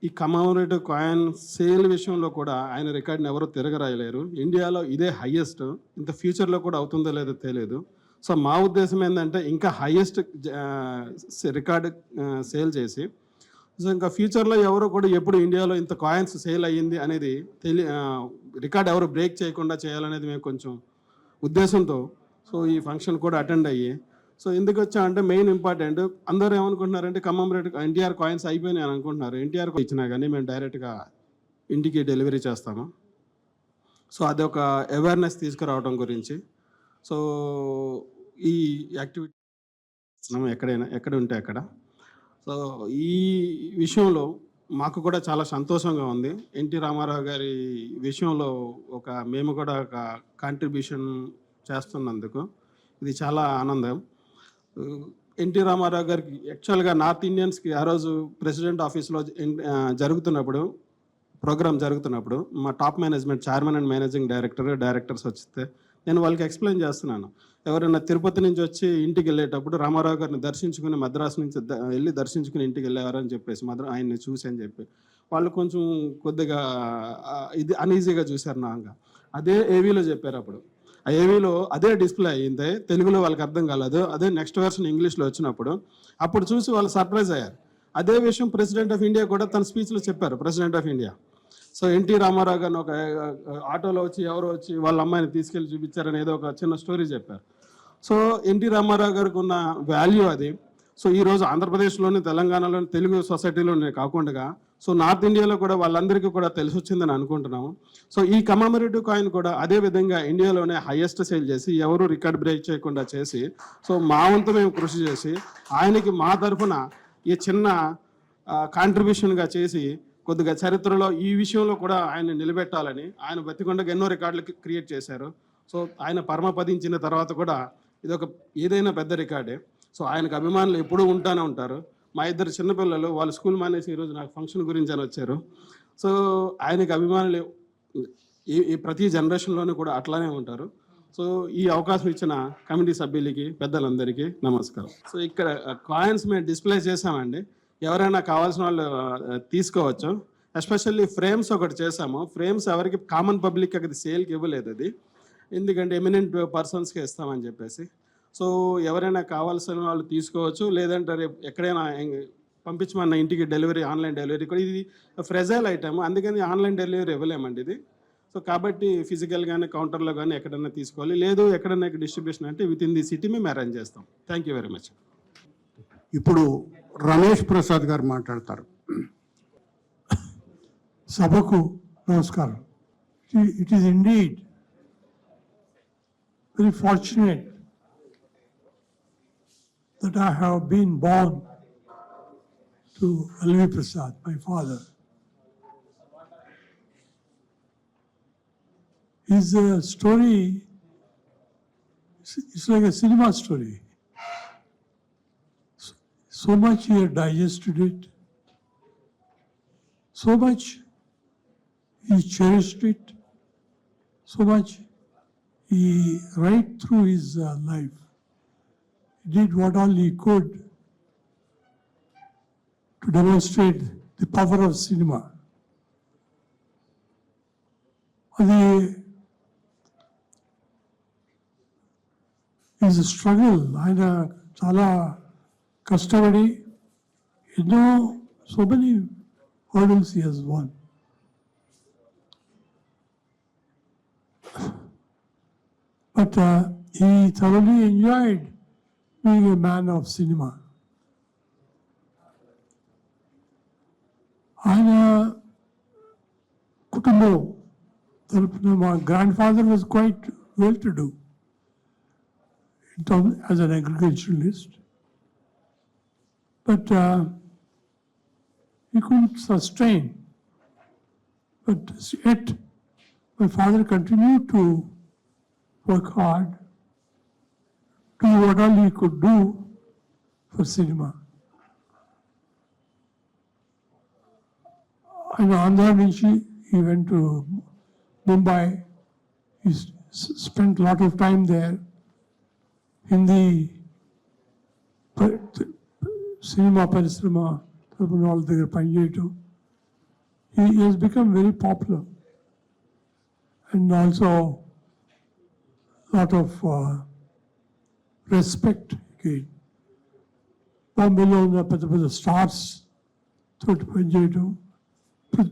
ఈ కమమరేటివ్ కాయిన్ సేల్ విషయంలో కూడా ఆయన రికార్డుని ఎవరు తిరగరాయలేరు. ఇండియాలో ఇదే హయ్యెస్ట్. ఇంత ఫ్యూచర్లో కూడా అవుతుందో లేదో తెలియదు. సో మా ఉద్దేశం ఏంటంటే ఇంకా హయ్యెస్ట్ రికార్డు సేల్ చేసి, సో ఇంకా ఫ్యూచర్లో ఎవరు కూడా ఎప్పుడు ఇండియాలో ఇంత కాయిన్స్ సేల్ అయ్యింది అనేది రికార్డ్ ఎవరు బ్రేక్ చేయకుండా చేయాలనేది మేము కొంచెం ఉద్దేశంతో సో ఈ ఫంక్షన్ కూడా అటెండ్ అయ్యి, సో ఎందుకు వచ్చా అంటే మెయిన్ ఇంపార్టెంట్ అందరూ ఏమనుకుంటున్నారంటే కమమరేటివ్ ఎన్టీఆర్ కాయిన్స్ అయిపోయినాయి అని అనుకుంటున్నారు. ఎన్టీఆర్ ఇచ్చినా కానీ మేము డైరెక్ట్గా ఇంటికి డెలివరీ చేస్తాము. సో అదొక అవేర్నెస్ తీసుకురావడం గురించి. సో ఈ యాక్టివిటీ ఎక్కడ ఉంటే అక్కడ. సో ఈ విషయంలో మాకు కూడా చాలా సంతోషంగా ఉంది. ఎన్టీ రామారావు గారి విషయంలో మేము కూడా ఒక కాంట్రిబ్యూషన్ చేస్తున్నందుకు ఇది చాలా ఆనందం. ఎన్టీ రామారావు గారికి యాక్చువల్గా నార్త్ ఇండియన్స్కి ఆ రోజు ప్రెసిడెంట్ ఆఫీస్లో ప్రోగ్రామ్ జరుగుతున్నప్పుడు మా top management chairman and managing directors వస్తే నేను వాళ్ళకి ఎక్స్ప్లెయిన్ చేస్తున్నాను. ఎవరైనా తిరుపతి నుంచి వచ్చి ఇంటికి వెళ్ళేటప్పుడు రామారావు గారిని దర్శించుకుని మద్రాసు నుంచి వెళ్ళి దర్శించుకుని ఇంటికి వెళ్ళేవారని చెప్పేసి ఆయన్ని చూసి అని చెప్పి వాళ్ళు కొంచెం కొద్దిగా ఇది అనీజీగా చూశారు. నాగా అదే ఏవీలో చెప్పారు. అప్పుడు ఆ ఏవీలో అదే డిస్ప్లే అయ్యింది. తెలుగులో వాళ్ళకి అర్థం కాలేదు. అదే నెక్స్ట్ వెర్షన్ ఇంగ్లీష్లో వచ్చినప్పుడు అప్పుడు చూసి వాళ్ళు సర్ప్రైజ్ అయ్యారు. అదే విషయం ప్రెసిడెంట్ ఆఫ్ ఇండియా కూడా తన స్పీచ్లో చెప్పారు. President of India so NT Ramarao గారిని ఒక ఆటోలో వచ్చి ఎవరో వచ్చి వాళ్ళ అమ్మాయిని తీసుకెళ్ళి చూపించారని ఏదో ఒక చిన్న స్టోరీ చెప్పారు. సో ఎన్టీ రామారావు గారికి ఉన్న వాల్యూ అది. సో ఈరోజు ఆంధ్రప్రదేశ్లోని తెలంగాణలోని తెలుగు సొసైటీలోనే కాకుండా సో నార్త్ ఇండియాలో కూడా వాళ్ళందరికీ కూడా తెలిసి వచ్చిందని అనుకుంటున్నాము. సో ఈ కమమరేటివ్ కాయిన్ కూడా అదే విధంగా ఇండియాలోనే హైయెస్ట్ సేల్ చేసి ఎవరు రికార్డ్ బ్రేక్ చేయకుండా చేసి సో మా వంతు మేము కృషి చేసి ఆయనకి మా తరఫున ఈ చిన్న కాంట్రిబ్యూషన్గా చేసి కొద్దిగా చరిత్రలో ఈ విషయంలో కూడా ఆయన నిలబెట్టాలని ఆయన బతికొండగా ఎన్నో రికార్డులు క్రియేట్ చేశారు. సో ఆయన పరమపదించిన తర్వాత కూడా ఇదొక ఏదైనా పెద్ద రికార్డే. సో ఆయనకు అభిమానులు ఎప్పుడూ ఉంటానే ఉంటారు. మా ఇద్దరు చిన్నపిల్లలు వాళ్ళు స్కూల్ మానేసి ఈరోజు నాకు ఫంక్షన్ గురించి అని వచ్చారు. సో ఆయనకు అభిమానులు ఈ ప్రతి జనరేషన్లోనూ కూడా అట్లానే ఉంటారు. సో ఈ అవకాశం ఇచ్చిన కమిటీ సభ్యులకి పెద్దలందరికీ నమస్కారం. సో ఇక్కడ కాయిన్స్ మేము డిస్ప్లే చేసామండి. ఎవరైనా కావాల్సిన వాళ్ళు తీసుకోవచ్చు. ఎస్పెషల్లీ ఫ్రేమ్స్ ఒకటి చేసాము. ఫ్రేమ్స్ ఎవరికి కామన్ పబ్లిక్ అది సేల్కి ఇవ్వలేదు. అది ఎందుకంటే ఎమినెంట్ పర్సన్స్కి ఇస్తామని చెప్పేసి. సో ఎవరైనా కావాల్సిన వాళ్ళు తీసుకోవచ్చు. లేదంటే రేపు ఎక్కడైనా పంపించమన్న ఇంటికి డెలివరీ ఆన్లైన్ డెలివరీ కూడా ఇది ఫ్రెజైల్ ఐటమ్, అందుకని ఆన్లైన్ డెలివరీ ఇవ్వలేమండి ఇది. సో కాబట్టి ఫిజికల్గానే కౌంటర్లో కానీ ఎక్కడైనా తీసుకోవాలి. లేదు ఎక్కడైనా డిస్ట్రిబ్యూషన్ అంటే విత్ ఇన్ ది సిటీ మేము అరేంజ్ చేస్తాం. Thank you very much. ఇప్పుడు రమేష్ ప్రసాద్ గారు మాట్లాడతారు. సభకు నమస్కారం. It is indeed very fortunate that I have been born to L.V. Prasad, my father. His story is like a cinema story. So much he had digested it, so much he cherished it, so much he, right through his life, did what all he could to demonstrate the power of cinema. అది is struggle. ఆయన చాలా కష్టపడి ఎన్నో so many hurdles he has one. But he thoroughly enjoyed being a man of cinema. ఆయన కుటుంబం తరపున మా grand father was quite well to do in terms as an agriculturalist, but he couldn't sustain. But yet, my father continued to work hard, do what all he could do for cinema. And Andhra Nishi, he went to Mumbai, he spent a lot of time there. Hindi cinema పరిశ్రమ తరపున వాళ్ళ దగ్గర పనిచేయటం. He has become very popular and also lot of respect again. బాంబేలో ఉన్న పెద్ద పెద్ద stars తోటి పనిచేయటం.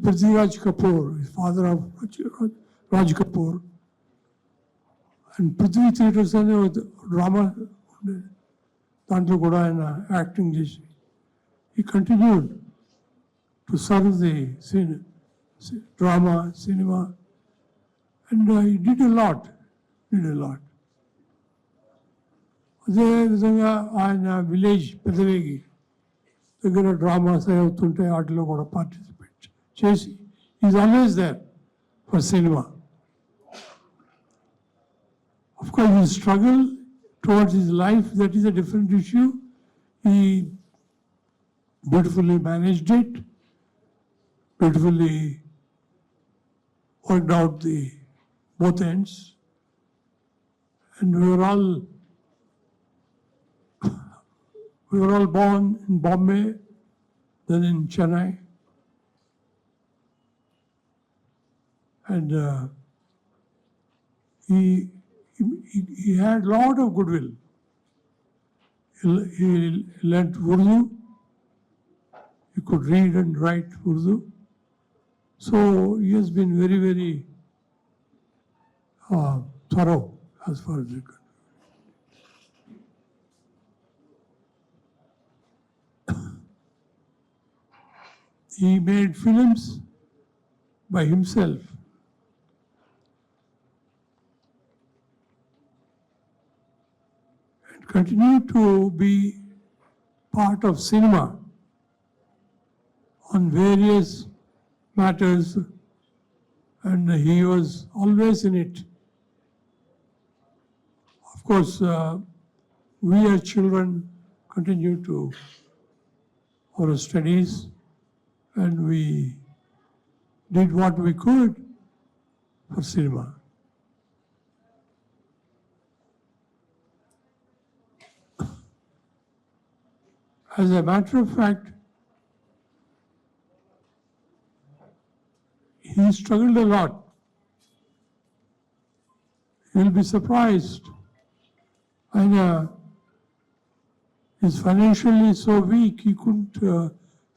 Prithviraj Kapoor, father of Raj Kapoor, and Prithvi theatres అనే డ్రామా ఉండేది, దాంట్లో కూడా ఆయన యాక్టింగ్ చేసి ఈ continued to serve the drama cinema and ఈ డిడ్ ఎ లాట్. అదేవిధంగా ఆయన విలేజ్ పెదవేగి దగ్గర డ్రామాస్ అవుతుంటే వాటిలో కూడా పార్టిసిపేట్ చేసి is always there for cinema. Of course, his struggle towards his life, that is a different issue. He beautifully managed it, beautifully worked out the both ends. And we were all born in Bombay, then in Chennai. And he had a lot of goodwill. He learned Urdu. He could read and write Urdu. So he has been very, very thorough as far as it goes. He made films by himself. Continue to be part of cinema on various matters, and he was always in it. Of course, we as children continue to our studies, and we did what we could for cinema. As a matter of fact, he struggled a lot. You'll be surprised. And he's financially so weak, he couldn't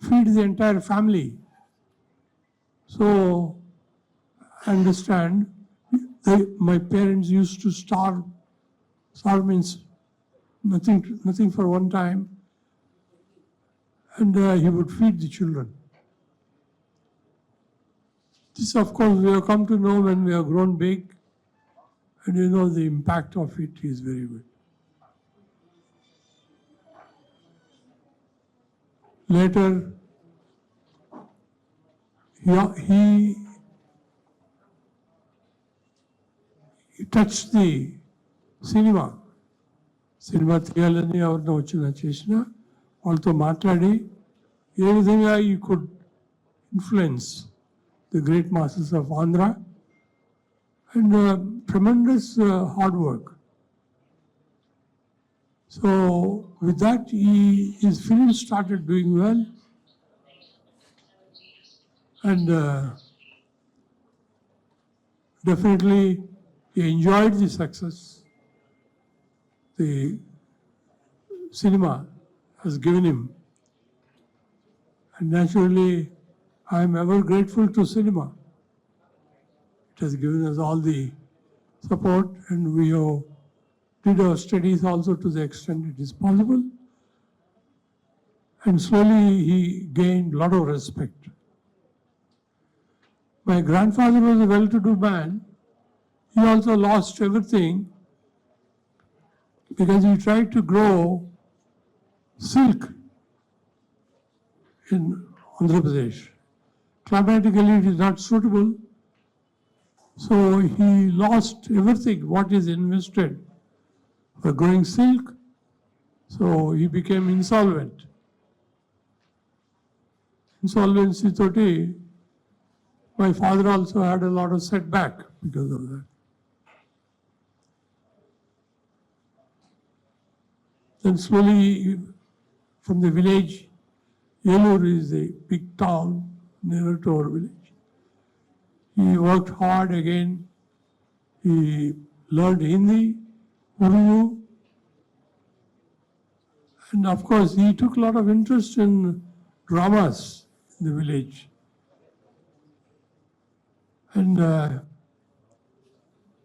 feed the entire family. So, I understand, my parents used to starve. Starve means nothing for one time. And he would feed the children. This, of course, we have come to know when we have grown big, and you know the impact of it is very good. Later, he touched the cinema. Cinema తీయాలని ఎవరినో వచ్చినా చేసినా వాళ్ళతో మాట్లాడి ఏ విధంగా ఈ could influence the great masters of Andhra and tremendous hard work. So with that his film started doing well and definitely he enjoyed the success the cinema has given him. And naturally, I am ever grateful to cinema. It has given us all the support, and we have did our studies also to the extent it is possible. And slowly he gained a lot of respect. My grandfather was a well-to-do man. He also lost everything because he tried to grow silk in Andhra Pradesh. Climatically, it is not suitable. So he lost everything, what is invested for growing silk. So he became insolvent. Insolvency toti, my father also had a lot of setback because of that. Then slowly, from the village, Yelur is a big town nearer to our village. He worked hard again. He learned Hindi, Urdu, and of course, he took a lot of interest in dramas in the village. And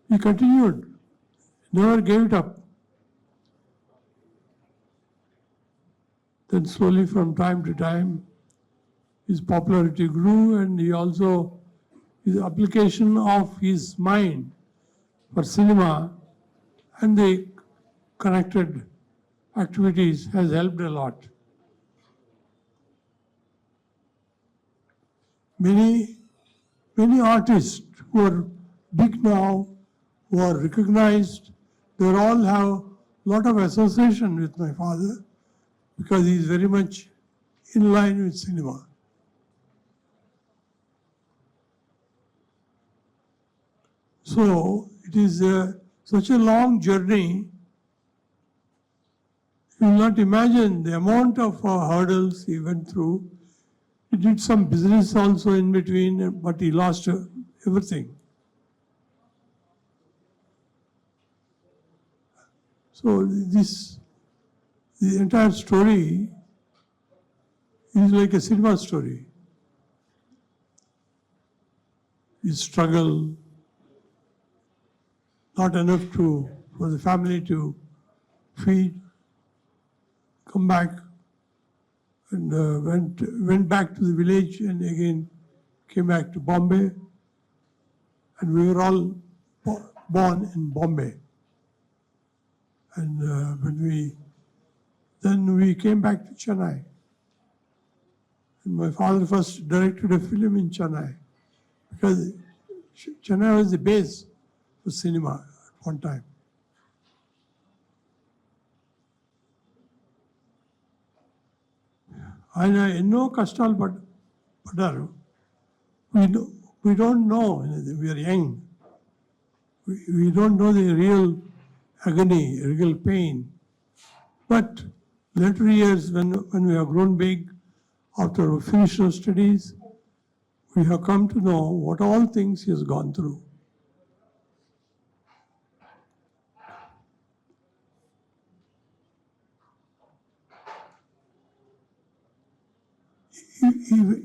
he continued, never gave it up. Then slowly, from time to time, his popularity grew, and he also, his application of his mind for cinema and the connected activities has helped a lot. Many artists who are big now, who are recognized, they all have a lot of association with my father because he is very much in line with cinema. So it is such a long journey. You will not imagine the amount of hurdles he went through. He did some business also in between, but he lost everything. So the entire story is like a cinema story. His struggle, not enough for the family to feed, come back, and went back to the village, and again came back to Bombay, and we were all born in Bombay. And then we came back to Chennai. And my father first directed a film in Chennai because Chennai was the base for cinema at one time. ఆయన ఎన్నో కష్టాలు పడ్డారు. We don't know, we are young. We don't know the real agony, real pain. But later years, when we have grown big, after we finished our studies, we have come to know what all things he has gone through.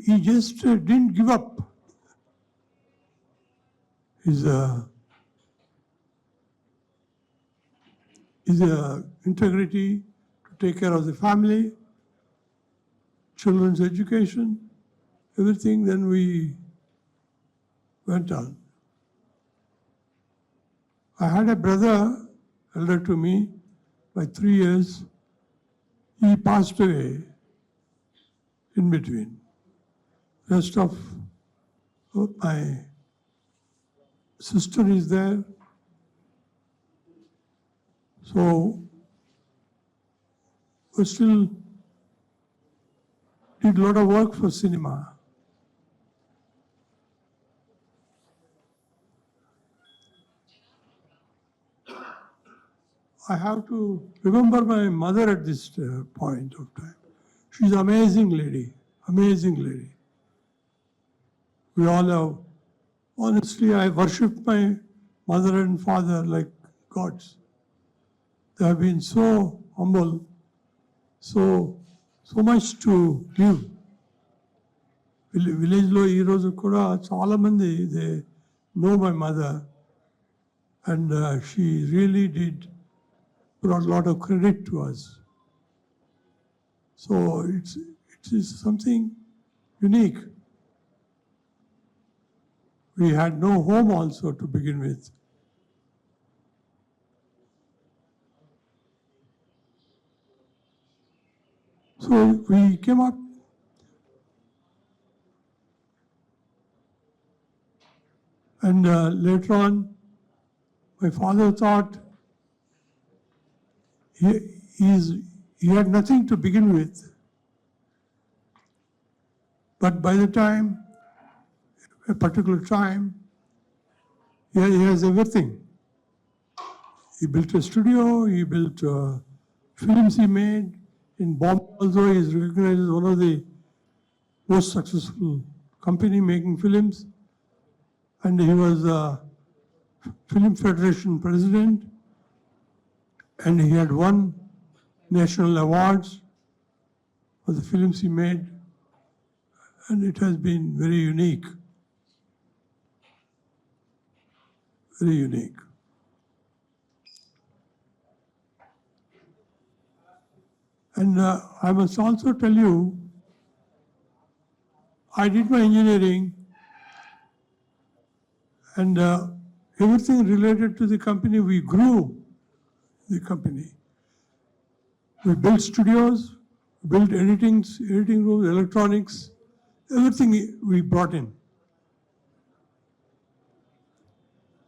He just didn't give up his integrity to take care of the family, children's education, everything. Then we went on. I had a brother, elder to me by 3 years. He passed away in between. Rest of my sister is there. So we still did a lot of work for cinema. I have to remember my mother at this point of time. She's an amazing lady, amazing lady. We all have, honestly, I worship my mother and father like gods. They have been so humble, so much to give. Village lo ee roju kuda chaala mandi they know my mother, and she really did brought a lot of credit to us. So it is something unique. We had no home also to begin with. So we came up and later on my father thought he had nothing to begin with. But by the time, a particular time, he has everything. He built a studio, he built films he made in Bombay also he is recognized as one of the most successful company making films. And he was Film Federation president, and he had won national awards for the films he made, and it has been very unique. Very unique. And I must also tell you, I did my engineering, and everything related to the company, we grew the company. We built studios, built editing rooms, electronics, everything we brought in.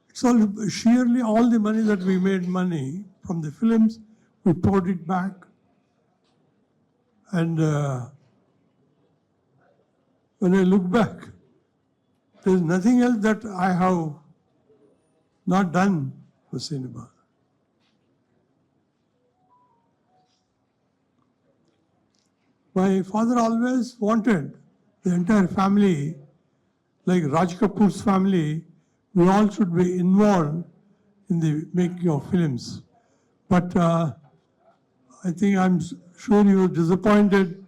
It's all sheerly all the money that we made money from the films, we poured it back. And when I look back, there's nothing else that I have not done for cinema. My father always wanted the entire family, like Raj Kapoor's family, we all should be involved in the making of films. But I think I'm sure you were disappointed.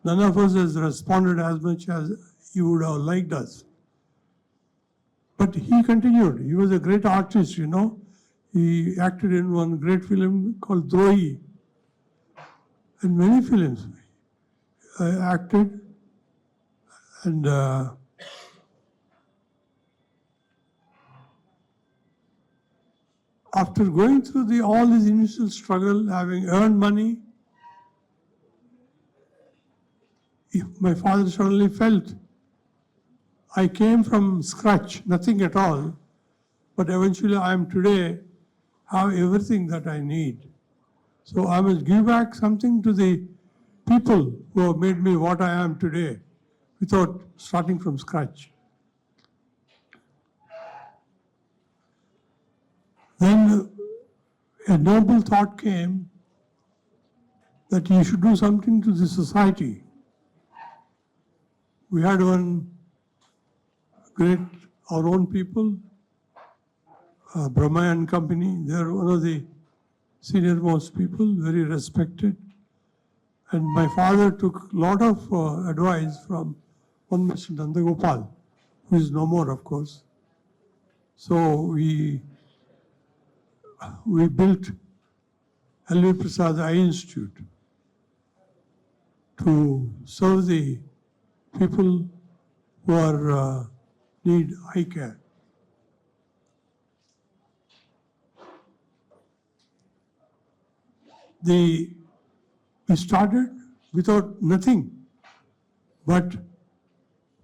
None of us has responded as much as you would have liked us. But he continued. He was a great artist, you know. He acted in one great film called Drohi. And many films acted. And after going through all this initial struggle, having earned money, my father suddenly felt I came from scratch, nothing at all, but eventually I am today, have everything that I need. So I must give back something to the people who have made me what I am today without starting from scratch. Then a noble thought came that you should do something to the society. We had one great, our own people, Brahma and Company. They are one of the senior most people, very respected. And my father took a lot of advice from one Mr. Nandagopal, who is no more, of course. So we built L.V. Prasad Eye Institute to serve the people who are need eye care. We started without nothing, but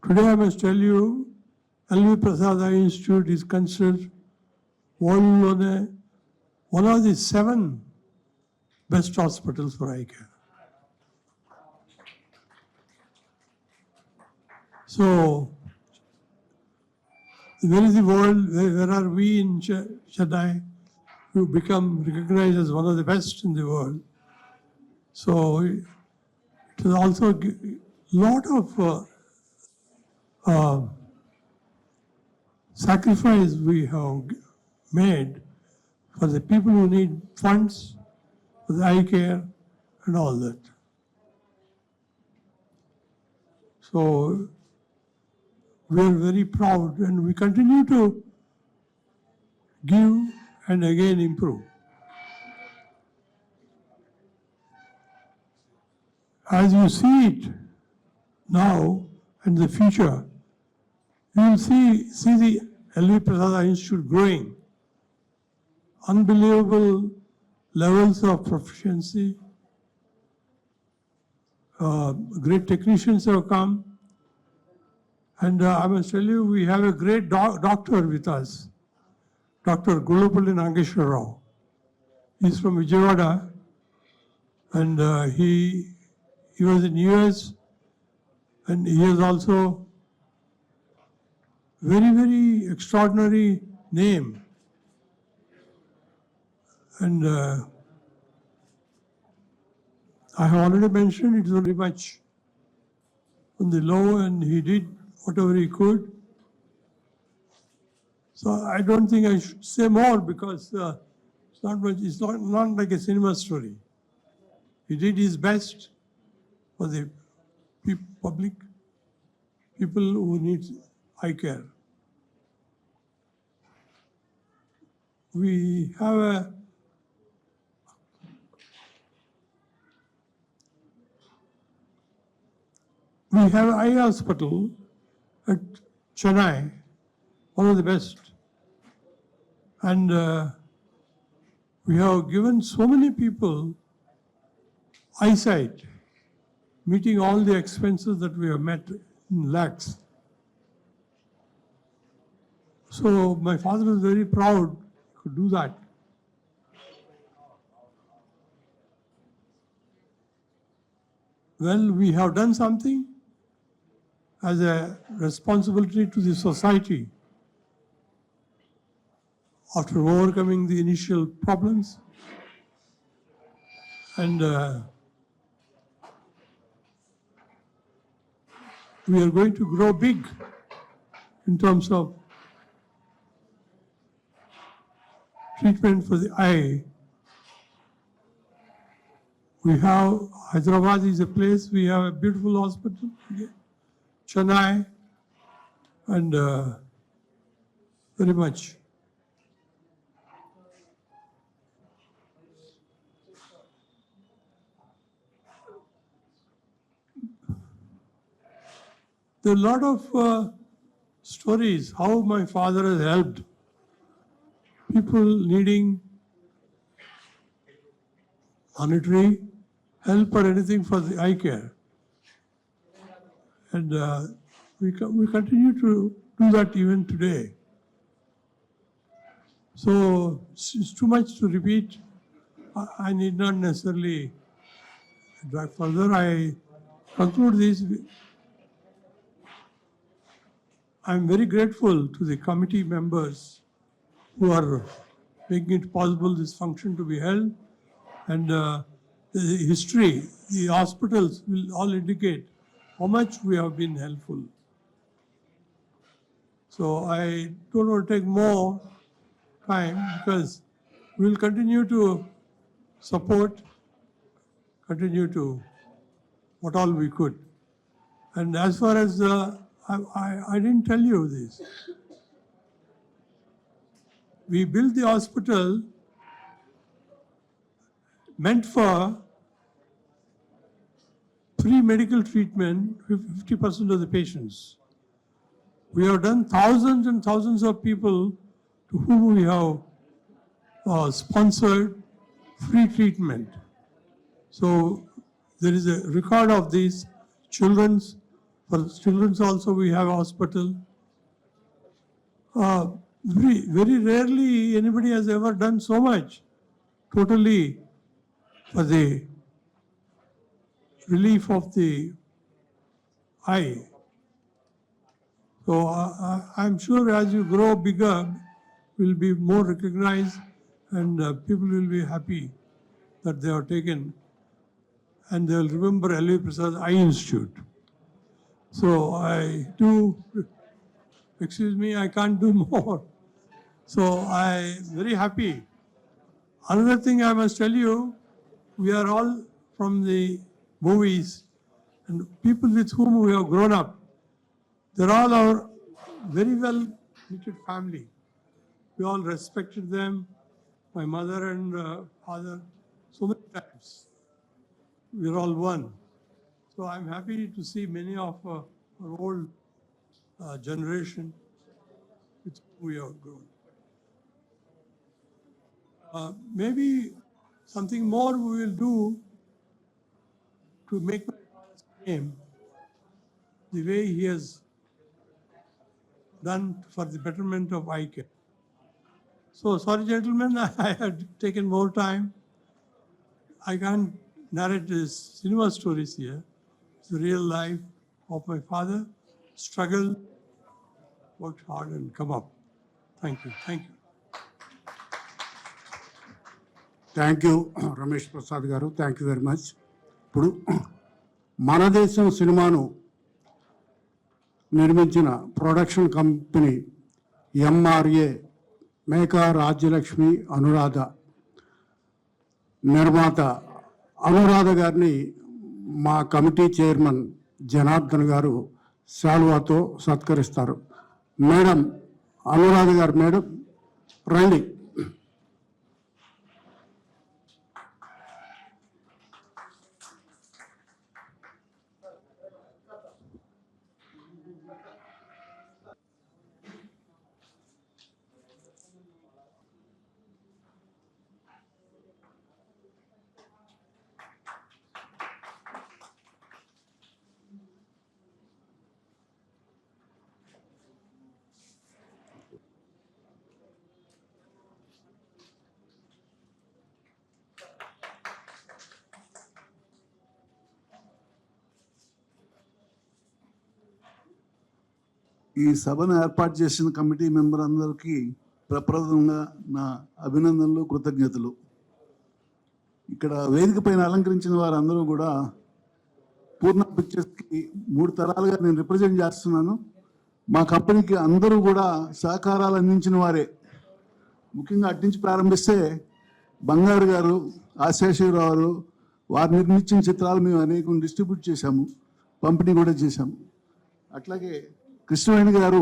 today I must tell you, L.V. Prasad Eye Institute is considered one of the 7 best hospitals for eye care. So, where is the world? Where are we in Chennai? We become recognized as one of the best in the world. So, it is also a lot of sacrifice we have made for the people who need funds, for the eye care, and all that. So, we are very proud and we continue to give and again improve. As you see it now and the future, you will see the L.V. Prasad Eye Institute growing. Unbelievable levels of proficiency. Great technicians have come. And I must tell you, we have a great doctor with us, Dr. Gullapalli Nageshwar Rao. He's from Vijayawada, and he was in US, and he has also very, very extraordinary name. And I have already mentioned it is very much on the low, and he did whatever he could. So I don't think I should say more because it's not much. It's not like a cinema story. He did his best for the public, people who need eye care. We have an eye hospital at Chennai, one of the best. And we have given so many people eyesight, meeting all the expenses that we have met in lakhs. So my father was very proud to do that. Well, we have done something as a responsibility to the society after overcoming the initial problems. And we are going to grow big in terms of treatment for the eye. We have, Hyderabad is a place, we have a beautiful hospital, Chennai, and very much. There are a lot of stories how my father has helped people needing monetary help or anything for the eye care. And we continue to do that even today. So it's too much to repeat. I need not necessarily drag further. I conclude this. I'm very grateful to the committee members who are making it possible this function to be held. And the history, the hospitals will all indicate how much we have been helpful. So I don't want to take more time because we will continue to support, continue to what all we could. And as far as I didn't tell you this. We built the hospital meant for free medical treatment for 50% of the patients. We have done thousands and thousands of people to whom we have sponsored free treatment. So there is a record of these children's. For children's also we have a hospital. Very rarely anybody has ever done so much totally for the relief of the eye. So I'm sure as you grow bigger, will be more recognized and people will be happy that they are taken and they will remember L.V. Prasad Eye Institute. So I do, excuse me, I can't do more. So I'm very happy. Another thing I must tell you, we are all from the movies and people with whom we have grown up. They're all our very well knitted family. We all respected them, my mother and father, so many times. We're all one. So I'm happy to see many of our old generation with whom we have grown. Maybe something more we will do to make my father's name the way he has done for the betterment of eye care. So sorry gentlemen, I had taken more time. I can't narrate these cinema stories here. It's the real life of my father, struggled, worked hard and come up. Thank you, thank you. Thank you Ramesh Prasad గారు, thank you very much. ఇప్పుడు మన దేశం సినిమాను నిర్మించిన production company MRA, Meka Rajyalakshmi Anuradha, నిర్మాత అనురాధ గారిని మా committee chairman Janardhan గారు శాల్వాతో సత్కరిస్తారు. మేడం అనురాధ గారు, మేడం రండి. ఈ సభను ఏర్పాటు చేసిన కమిటీ మెంబర్ అందరికీ ప్రప్రథమంగా నా అభినందనలు, కృతజ్ఞతలు. ఇక్కడ వేదిక పైన అలంకరించిన వారందరూ కూడా పూర్ణ పిక్చర్స్కి 3 తరాలుగా నేను రిప్రజెంట్ చేస్తున్నాను. మా కంపెనీకి అందరూ కూడా సహకారాలు అందించిన వారే. ముఖ్యంగా అట్నుంచి ప్రారంభిస్తే బంగారు గారు, ఆశేషరావు గారు, వారు నిర్మించిన చిత్రాలు మేము అనేకం డిస్ట్రిబ్యూట్ చేశాము, పంపిణీ కూడా చేశాము. అట్లాగే కృష్ణవేణి గారు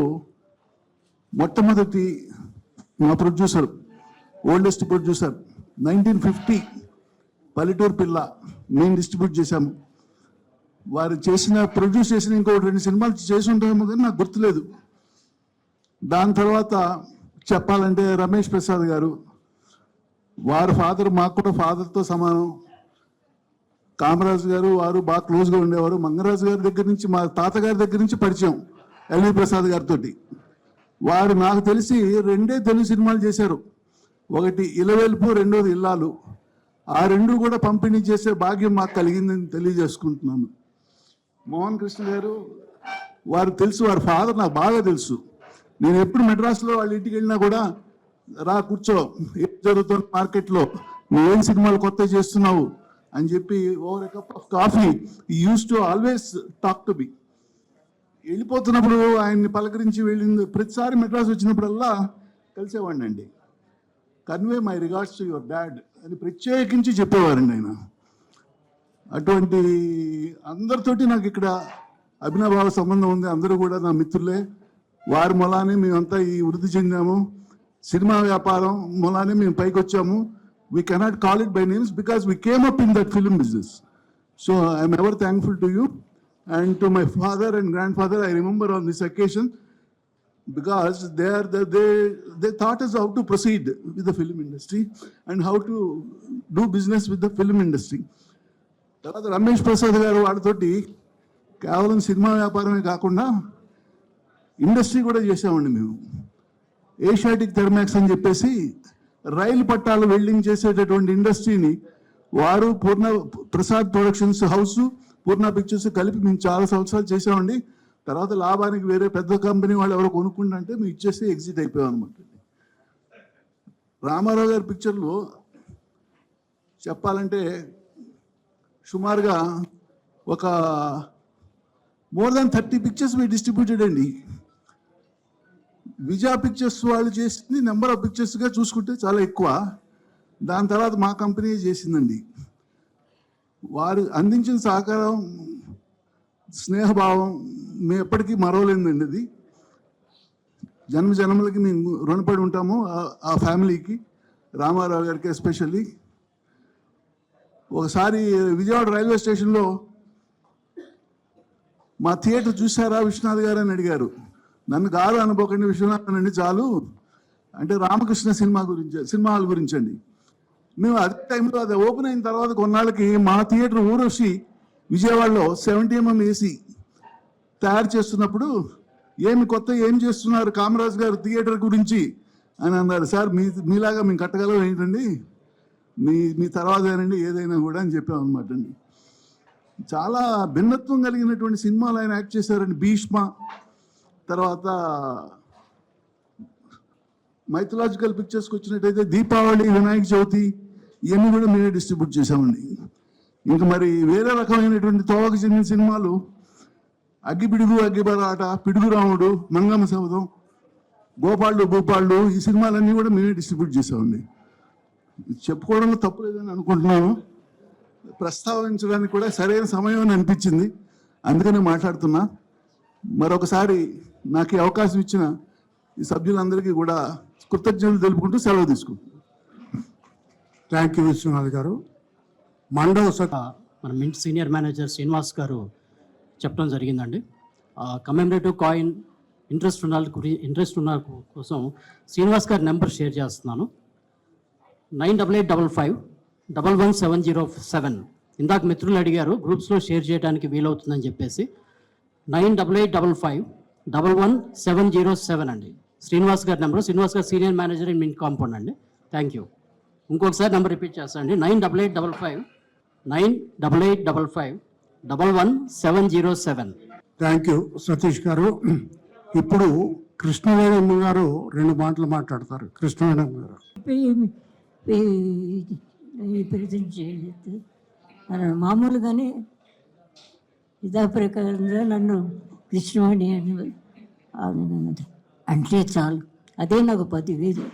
మొట్టమొదటి మా ప్రొడ్యూసర్, ఓల్డెస్ట్ ప్రొడ్యూసర్. 1950 పల్లెటూరు పిల్ల మేము డిస్ట్రిబ్యూట్ చేశాము. వారు ప్రొడ్యూస్ చేసిన ఇంకో 2 సినిమాలు చేసి ఉంటామో కానీ నాకు గుర్తులేదు. దాని తర్వాత చెప్పాలంటే రమేష్ ప్రసాద్ గారు, వారి ఫాదర్ మాకు కూడా ఫాదర్తో సమానం. కామరాజు గారు వారు బాగా క్లోజ్గా ఉండేవారు. మంగరాజు గారి దగ్గర నుంచి, మా తాతగారి దగ్గర నుంచి పరిచయం ఎల్వి ప్రసాద్ గారితో. వారు నాకు తెలిసి 2 తెలుగు సినిమాలు చేశారు. ఒకటి ఇలవెల్పు, రెండోది ఇల్లాలు. ఆ 2 కూడా పంపిణీ చేసే భాగ్యం మాకు కలిగిందని తెలియజేసుకుంటున్నాను. మోహన్ కృష్ణ గారు, వారు తెలుసు, వారి ఫాదర్ నాకు బాగా తెలుసు. నేను ఎప్పుడు మెడ్రాస్లో వాళ్ళ ఇంటికి వెళ్ళినా కూడా, రా కూర్చో, ఏం జరుగుతుంది మార్కెట్లో, నువ్వేం సినిమాలు కొత్త చేస్తున్నావు అని చెప్పి over a cup of coffee used to always talk to B. వెళ్ళిపోతున్నప్పుడు ఆయన్ని పలకరించి వెళ్ళింది ప్రతిసారి మెడ్రాస్ వచ్చినప్పుడల్లా కలిసేవాడిని అండి. Convey my regards to your dad అని ప్రత్యేకించి చెప్పేవారండి ఆయన. అటువంటి అందరితోటి నాకు ఇక్కడ అభినభావ సంబంధం ఉంది. అందరూ కూడా నా మిత్రులే. వారి మూలానే మేమంతా ఈ వృద్ధి చెందాము. సినిమా వ్యాపారం మూలానే మేము పైకి వచ్చాము. We cannot call it by names because we came up in that film business. So I'm ever thankful to you. And to my father and grandfather, I remember on this occasion, because they taught us how to proceed with the film industry and how to do business with the film industry. తర్వాత రమేష్ ప్రసాద్ గారు వాడితోటి కేవలం cinema వ్యాపారమే కాకుండా industry కూడా చేసామండి మేము. Asiatic Thermax అని చెప్పేసి రైలు పట్టాలు వెల్డింగ్ చేసేటటువంటి ఇండస్ట్రీని వారు పూర్ణ ప్రసాద్ ప్రొడక్షన్స్ హౌస్, పూర్ణ పిక్చర్స్ కలిపి మేము చాలా సంవత్సరాలు చేసామండి. తర్వాత లాభానికి వేరే పెద్ద కంపెనీ వాళ్ళు ఎవరో కొనుక్కుంటే మేము ఇచ్చేసి ఎగ్జిట్ అయిపోయాం అనమాట. రామారావు గారి పిక్చర్లు చెప్పాలంటే సుమారుగా ఒక మోర్ దాన్ 30 పిక్చర్స్ మీ డిస్ట్రిబ్యూటెడ్ అండి. విజయ పిక్చర్స్ వాళ్ళు చేసింది నెంబర్ ఆఫ్ పిక్చర్స్గా చూసుకుంటే చాలా ఎక్కువ. దాని తర్వాత మా కంపెనీ చేసిందండి. వారు అందించిన సహకారం, స్నేహభావం మేము ఎప్పటికీ మరవలేదండి. అది జన్మలకి మేము రుణపడి ఉంటాము ఆ ఫ్యామిలీకి, రామారావు గారికి ఎస్పెషల్లీ. ఒకసారి విజయవాడ రైల్వే స్టేషన్లో మా థియేటర్ చూసారా విశ్వనాథ్ గారు అని అడిగారు. నన్ను గారు అనుకోకండి, విశ్వనాథ్ అండి చాలు అంటే, రామకృష్ణ సినిమాల గురించి అండి. మేము అదే టైంలో అది ఓపెన్ అయిన తర్వాత కొన్నాళ్ళకి మా థియేటర్ ఊరొచ్చి విజయవాడలో 70 mm AC తయారు చేస్తున్నప్పుడు, ఏం చేస్తున్నారు కామరాజ్ గారు థియేటర్ గురించి అని అన్నారు. సార్ మీలాగా మేము కట్టగలం ఏంటండి, మీ తర్వాత ఏనండి ఏదైనా కూడా అని చెప్పామన్నమాట అండి. చాలా భిన్నత్వం కలిగినటువంటి సినిమాలు ఆయన యాక్ట్ చేశారండి. భీష్మ, తర్వాత మైథలాజికల్ పిక్చర్స్కి వచ్చినట్టయితే దీపావళి, వినాయక చవితి, ఇవన్నీ కూడా మేమే డిస్ట్రిబ్యూట్ చేసామండి. ఇంకా మరి వేరే రకమైనటువంటి తోవకు చెందిన సినిమాలు అగ్గిపిడుగు అగ్గిబరాట, పిడుగు రాముడు, మంగమ్మ శబదం, గోపాళ్ళు భూపాళ్ళు, ఈ సినిమాలన్నీ కూడా మేమే డిస్ట్రిబ్యూట్ చేసామండి. చెప్పుకోవడంలో తప్పు లేదని అనుకుంటున్నాను. ప్రస్తావించడానికి కూడా సరైన సమయం అని అనిపించింది, అందుకనే మాట్లాడుతున్నా. మరొకసారి నాకు ఈ అవకాశం ఇచ్చిన ఈ సభ్యులందరికీ కూడా కృతజ్ఞతలు తెలుపుకుంటూ సెలవు తీసుకుంటున్నాను. థ్యాంక్ యూ విశ్వనాథ్ గారు. మండవ మన మింట్ సీనియర్ మేనేజర్ శ్రీనివాస్ గారు చెప్పడం జరిగిందండి. కమెమరేటివ్ కాయిన్ ఇంట్రెస్ట్ ఉన్న కోసం శ్రీనివాస్ గారి నెంబర్ షేర్ చేస్తున్నాను. 9885511707. ఇందాక మిత్రులు అడిగారు గ్రూప్స్లో షేర్ చేయడానికి వీలవుతుందని చెప్పేసి. 9855111707 అండి శ్రీనివాస్ గారి నెంబర్. శ్రీనివాస్ గారు senior manager in Mint compound అండి. Thank you. ఇంకొకసారి నెంబర్ రిపీట్ చేస్తానండి. 9855111707. థ్యాంక్ యూ సతీష్ గారు. ఇప్పుడు కృష్ణవేణమ్మ గారు 2 మాటలు మాట్లాడతారు. కృష్ణవేణమ్మ గారు. ప్రజెంట్ చేయలేదు మామూలుగానే ఇదా ప్రకారంగా నన్ను కృష్ణవాణి అని అంటే చాలు, అదే నాకు 10,000.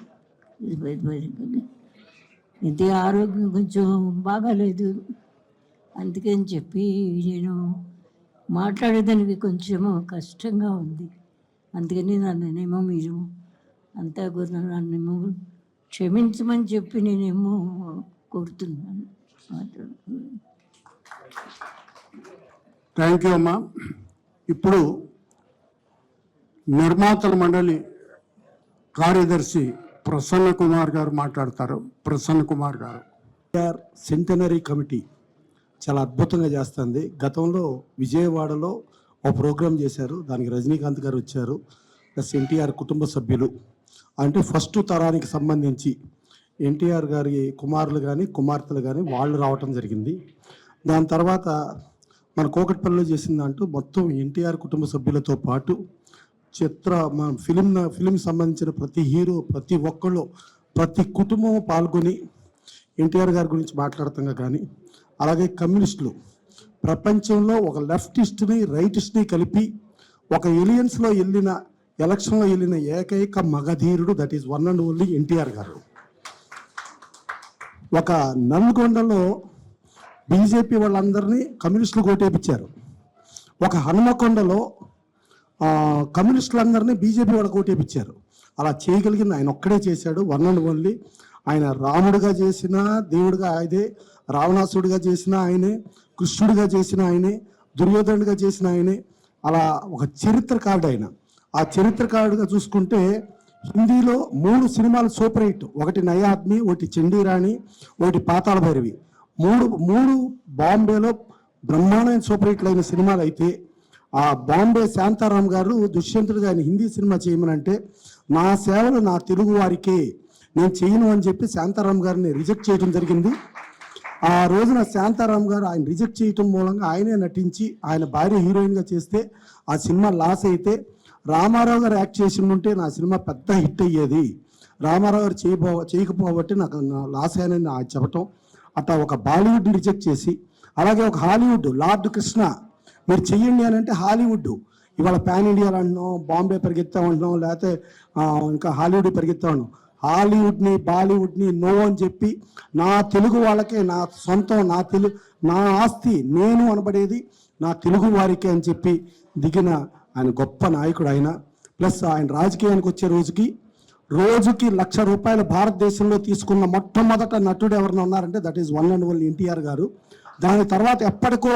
ఇది ఆరోగ్యం కొంచెం బాగాలేదు, అందుకని చెప్పి నేను మాట్లాడేదానికి కొంచెము కష్టంగా ఉంది. అందుకని నన్నేమో మీరు అంతా కూడా నన్నేమో క్షమించమని చెప్పి నేనేమో కోరుతున్నాను. థ్యాంక్ యూ అమ్మా. ఇప్పుడు నిర్మాతల మండలి కార్యదర్శి ప్రసన్న కుమార్ గారు మాట్లాడతారు. ప్రసన్న కుమార్ గారు. సెంటనరీ కమిటీ చాలా అద్భుతంగా చేస్తుంది. గతంలో విజయవాడలో ఒక ప్రోగ్రాం చేశారు, దానికి రజనీకాంత్ గారు వచ్చారు, ప్లస్ ఎన్టీఆర్ కుటుంబ సభ్యులు. అంటే ఫస్ట్ తరానికి సంబంధించి ఎన్టీఆర్ గారి కుమారులు కానీ కుమార్తెలు కానీ వాళ్ళు రావటం జరిగింది. దాని తర్వాత మన కోకట్పల్లిలో చేసిందంటూ మొత్తం ఎన్టీఆర్ కుటుంబ సభ్యులతో పాటు మన ఫిలిం సంబంధించిన ప్రతి హీరో, ప్రతి ఒక్కళ్ళు, ప్రతి కుటుంబం పాల్గొని ఎన్టీఆర్ గారి గురించి మాట్లాడతాం. కానీ అలాగే కమ్యూనిస్టులు ప్రపంచంలో ఒక లెఫ్టిస్ట్ని రైటిస్ట్ని కలిపి ఒక ఎలక్షన్లో వెళ్ళిన ఏకైక మగధీరుడు, that is one and only NTR గారు. ఒక నల్గొండలో బీజేపీ వాళ్ళందరినీ కమ్యూనిస్టులు ఓటేపించారు. ఒక హనుమకొండలో కమ్యూనిస్టులందరినీ బీజేపీ వాళ్ళకి ఓటేపించారు. అలా చేయగలిగింది ఆయన ఒక్కడే చేశాడు, వన్ అండ్ ఓన్లీ. ఆయన రాముడిగా చేసిన దేవుడిగా ఆయనే, రావణాసుడిగా చేసిన ఆయనే, కృష్ణుడిగా చేసిన ఆయనే, దుర్యోధనుడిగా చేసిన ఆయనే. అలా ఒక చరిత్రకారుడు ఆయన. ఆ చరిత్రకారుడిగా చూసుకుంటే హిందీలో 3 సినిమాలు సూపర్ హిట్. ఒకటి నయా ఆద్మీ, ఒకటి చండీరాణి, ఒకటి పాతాళ భైరవి. మూడు బాంబేలో బ్రహ్మాండమైన సూపర్ హిట్లు అయిన సినిమాలు అయితే, ఆ బాంబే శాంతారాం గారు దుష్యంతుడిగా ఆయన హిందీ సినిమా చేయమనంటే, నా సేవలు నా తెలుగు వారికే, నేను చేయను అని చెప్పి శాంతారాం గారిని రిజెక్ట్ చేయడం జరిగింది. ఆ రోజున శాంతారాం గారు ఆయన రిజెక్ట్ చేయటం మూలంగా ఆయనే నటించి ఆయన భార్య హీరోయిన్గా చేస్తే ఆ సినిమా లాస్ అయితే, రామారావు గారు యాక్ట్ చేసి ఉంటే నా సినిమా పెద్ద హిట్ అయ్యేది. రామారావు గారు చేయకపోబట్టి నాకు లాస్ అయ్యానని చెప్పటం. అట్లా ఒక బాలీవుడ్ని రిజెక్ట్ చేసి, అలాగే ఒక హాలీవుడ్ లార్డ్ కృష్ణ మీరు చెయ్యండి అని అంటే హాలీవుడ్ ఇవాళ పాన్ ఇండియాలో అంటున్నాం, బాంబే పరిగెత్తా ఉంటున్నాం, లేకపోతే ఇంకా హాలీవుడ్ పరిగెత్తా ఉన్నాం. హాలీవుడ్ని బాలీవుడ్ని నో అని చెప్పి నా తెలుగు వాళ్ళకే, నా సొంతం, నా ఆస్తి నేను అనబడేది నా తెలుగు వారికే అని చెప్పి దిగిన ఆయన గొప్ప నాయకుడు ఆయన. ప్లస్ ఆయన రాజకీయానికి వచ్చే రోజుకి 1,00,000 రూపాయలు భారతదేశంలో తీసుకున్న మొట్టమొదట నటుడు ఎవరైనా ఉన్నారంటే that is one and only NTR గారు. దాని తర్వాత ఎప్పటికో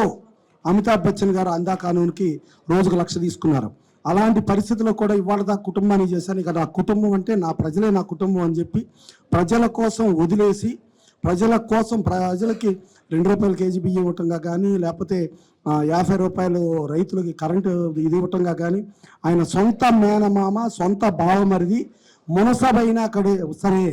అమితాబ్ బచ్చన్ గారు అందా కానూన్కి రోజుకు 1,00,000 తీసుకున్నారు. అలాంటి పరిస్థితుల్లో కూడా ఇవాళ దాకా కుటుంబాన్ని చేశాను. ఇక నా కుటుంబం అంటే నా ప్రజలే నా కుటుంబం అని చెప్పి ప్రజల కోసం వదిలేసి, ప్రజలకి 2 రూపాయలు కేజీ బియ్యం ఇవ్వటంగా కానీ, లేకపోతే 50 రూపాయలు రైతులకి కరెంటు ఇది ఇవ్వటంగా కానీ, ఆయన సొంత మేనమామ, సొంత బావమరిది మునసబైనా సరే,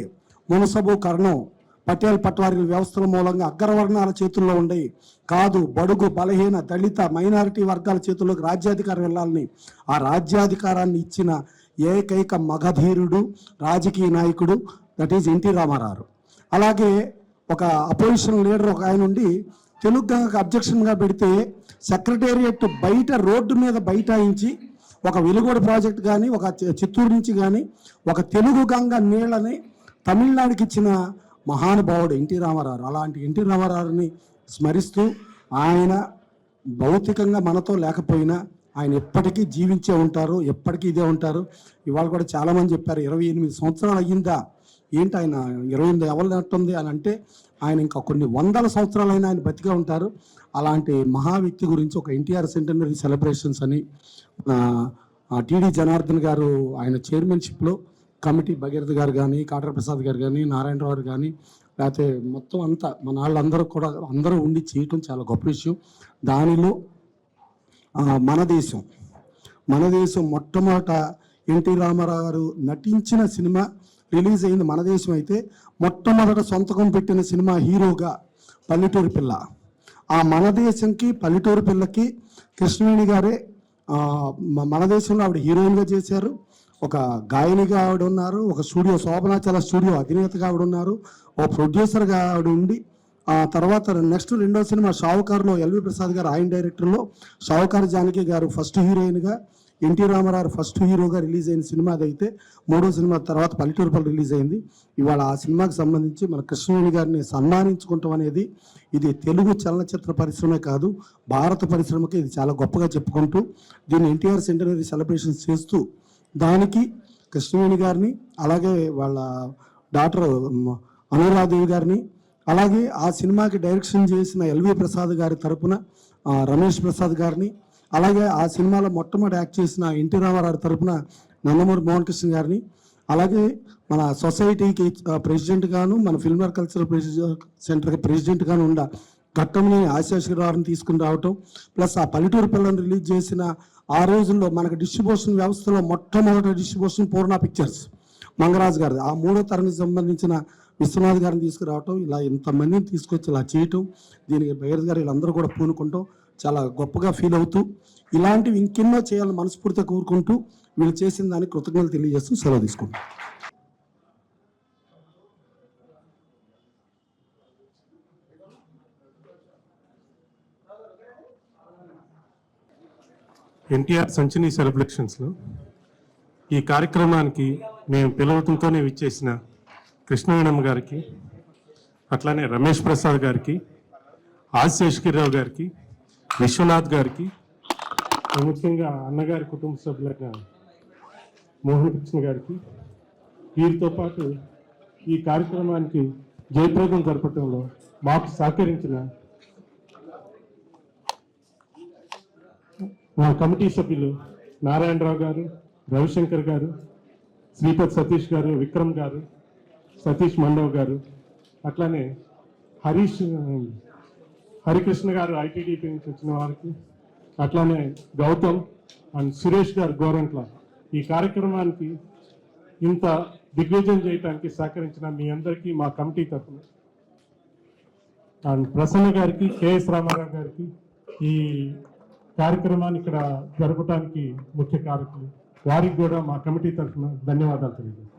మునసబు కర్ణం పటేల్ పట్వారీ వ్యవస్థల మూలంగా అగ్రవర్ణాల చేతుల్లో ఉండేవి కాదు, బడుగు బలహీన దళిత మైనారిటీ వర్గాల చేతుల్లోకి రాజ్యాధికారం వెళ్ళాలని ఆ రాజ్యాధికారాన్ని ఇచ్చిన ఏకైక మగధీరుడు, రాజకీయ నాయకుడు దట్ ఈజ్ ఎన్టీ రామారావు. అలాగే ఒక అపోజిషన్ లీడర్ ఒక ఆయన ఉండి తెలుగు గంగకు అబ్జెక్షన్గా పెడితే సెక్రటేరియట్ బయట రోడ్డు మీద బైఠాయించి ఒక వెలుగోడు ప్రాజెక్ట్ కానీ ఒక చిత్తూరు నుంచి కానీ ఒక తెలుగు గంగ నీళ్ళని తమిళనాడుకి ఇచ్చిన మహానుభావుడు ఎన్టీ రామారావు. అలాంటి ఎన్టీ రామారావుని స్మరిస్తూ ఆయన భౌతికంగా మనతో లేకపోయినా ఆయన ఎప్పటికీ జీవించే ఉంటారు, ఎప్పటికీ ఇదే ఉంటారు. ఇవాళ కూడా చాలామంది చెప్పారు 28 సంవత్సరాలు అయ్యిందా ఏంటి ఆయన 28 ఎవరినట్టుంది అని అంటే ఆయన ఇంకా కొన్ని వందల సంవత్సరాలైనా ఆయన బతిగా ఉంటారు. అలాంటి మహా వ్యక్తి గురించి ఒక ఎన్టీఆర్ సెంటనరీ సెలబ్రేషన్స్ అని టీడీ జనార్దన్ గారు ఆయన చైర్మన్షిప్లో కమిటీ భగీరథ గారు కానీ కాటర్ ప్రసాద్ గారు కానీ నారాయణరావు గారు కానీ లేకపోతే మొత్తం అంతా మన వాళ్ళందరూ కూడా అందరూ ఉండి చేయటం చాలా గొప్ప విషయం. దానిలో మన దేశం మొట్టమొదట ఎన్టీ రామారావు గారు నటించిన సినిమా రిలీజ్ అయింది మన దేశం అయితే మొట్టమొదట సొంతకం పెట్టిన సినిమా హీరోగా పల్లెటూరు పిల్ల. ఆ మన దేశంకి పల్లెటూరు పిల్లకి కృష్ణవేణి గారే మన దేశంలో ఆవిడ హీరోయిన్గా చేశారు, ఒక గాయనిగా ఆవిడ ఉన్నారు, ఒక స్టూడియో శోభనాచల స్టూడియో అధినేతగా ఆవిడ ఉన్నారు, ఒక ప్రొడ్యూసర్గా ఆవిడ ఉండి ఆ తర్వాత నెక్స్ట్ రెండో సినిమా షావుకారులో ఎల్వి ప్రసాద్ గారు ఆయన డైరెక్టర్లో షావుకారు జానకి గారు ఫస్ట్ హీరోయిన్గా, ఎన్టీ రామారావు ఫస్ట్ హీరోగా రిలీజ్ అయిన సినిమా అదైతే మూడో సినిమా తర్వాత పల్లెటూరు పల్లి రిలీజ్ అయింది. ఇవాళ ఆ సినిమాకి సంబంధించి మన కృష్ణవేణి గారిని సన్మానించుకుంటాం అనేది ఇది తెలుగు చలనచిత్ర పరిశ్రమే కాదు భారత పరిశ్రమకి ఇది చాలా గొప్పగా చెప్పుకుంటూ దీన్ని ఎన్టీఆర్ సెంటనరీ సెలబ్రేషన్స్ చేస్తూ దానికి కృష్ణవేణి గారిని అలాగే వాళ్ళ డాక్టర్ అనురాదేవి గారిని అలాగే ఆ సినిమాకి డైరెక్షన్ చేసిన ఎల్వి ప్రసాద్ గారి తరపున రమేష్ ప్రసాద్ గారిని అలాగే ఆ సినిమాలో మొట్టమొదటి యాక్ట్ చేసిన ఎన్టీ రామారావు తరపున నందమూరి మోహన్ కృష్ణ గారిని అలాగే మన సొసైటీకి ప్రెసిడెంట్ గాను మన ఫిల్మ్ కల్చరల్ సెంటర్కి ప్రెసిడెంట్ గాను ఉన్న ఘట్టంని ఆశాశ్వరావుని తీసుకుని రావటం ప్లస్ ఆ పల్లెటూరు పిల్లని రిలీజ్ చేసిన ఆ రోజుల్లో మనకు డిస్ట్రిబ్యూషన్ వ్యవస్థలో మొట్టమొదటి డిస్ట్రిబ్యూషన్ పూర్ణ పిక్చర్స్ మంగరాజు గారిది. ఆ మూడో తరగతికి సంబంధించిన విశ్వనాథ్ గారిని తీసుకురావటం ఇలా ఇంతమందిని తీసుకొచ్చి ఇలా చేయటం దీనికి భగీరథ గారు వీళ్ళందరూ కూడా పూనుకుంటాం చాలా గొప్పగా ఫీల్ అవుతూ ఇలాంటివి ఇంకెన్నో చేయాలని మనస్ఫూర్తిగా కోరుకుంటూ వీళ్ళు చేసిన దానికి కృతజ్ఞతలు తెలియజేస్తూ సెలవు తీసుకుంటాం. ఎన్టీఆర్ సెంచరీ సెలబ్రేషన్స్లో ఈ కార్యక్రమానికి మేము పిలవటంతోనే విచ్చేసిన కృష్ణవేణమ్మ గారికి అట్లానే రమేష్ ప్రసాద్ గారికి ఆదిశేషగిరిరావు గారికి విశ్వనాథ్ గారికి ముఖ్యంగా అన్నగారి కుటుంబ సభ్యులైన మోహన్ కృష్ణ గారికి వీరితో పాటు ఈ కార్యక్రమానికి జయప్రదం జరపడంలో మాకు సహకరించిన మా కమిటీ సభ్యులు నారాయణరావు గారు రవిశంకర్ గారు శ్రీపతి సతీష్ గారు విక్రమ్ గారు సతీష్ మండవ్ గారు అట్లానే హరికృష్ణ గారు ఐటీడీపీ నుంచి వచ్చిన వారికి అట్లానే గౌతమ్ అండ్ సురేష్ గారు గోరంట్ల ఈ కార్యక్రమానికి ఇంత దిగ్విజయం చేయడానికి సహకరించిన మీ అందరికీ మా కమిటీ తరఫున అండ్ ప్రసన్న గారికి కేఎస్ రామారావు గారికి ఈ కార్యక్రమాన్ని ఇక్కడ జరపడానికి ముఖ్య కారకులు వారికి కూడా మా కమిటీ తరఫున ధన్యవాదాలు తెలియజేస్తాను.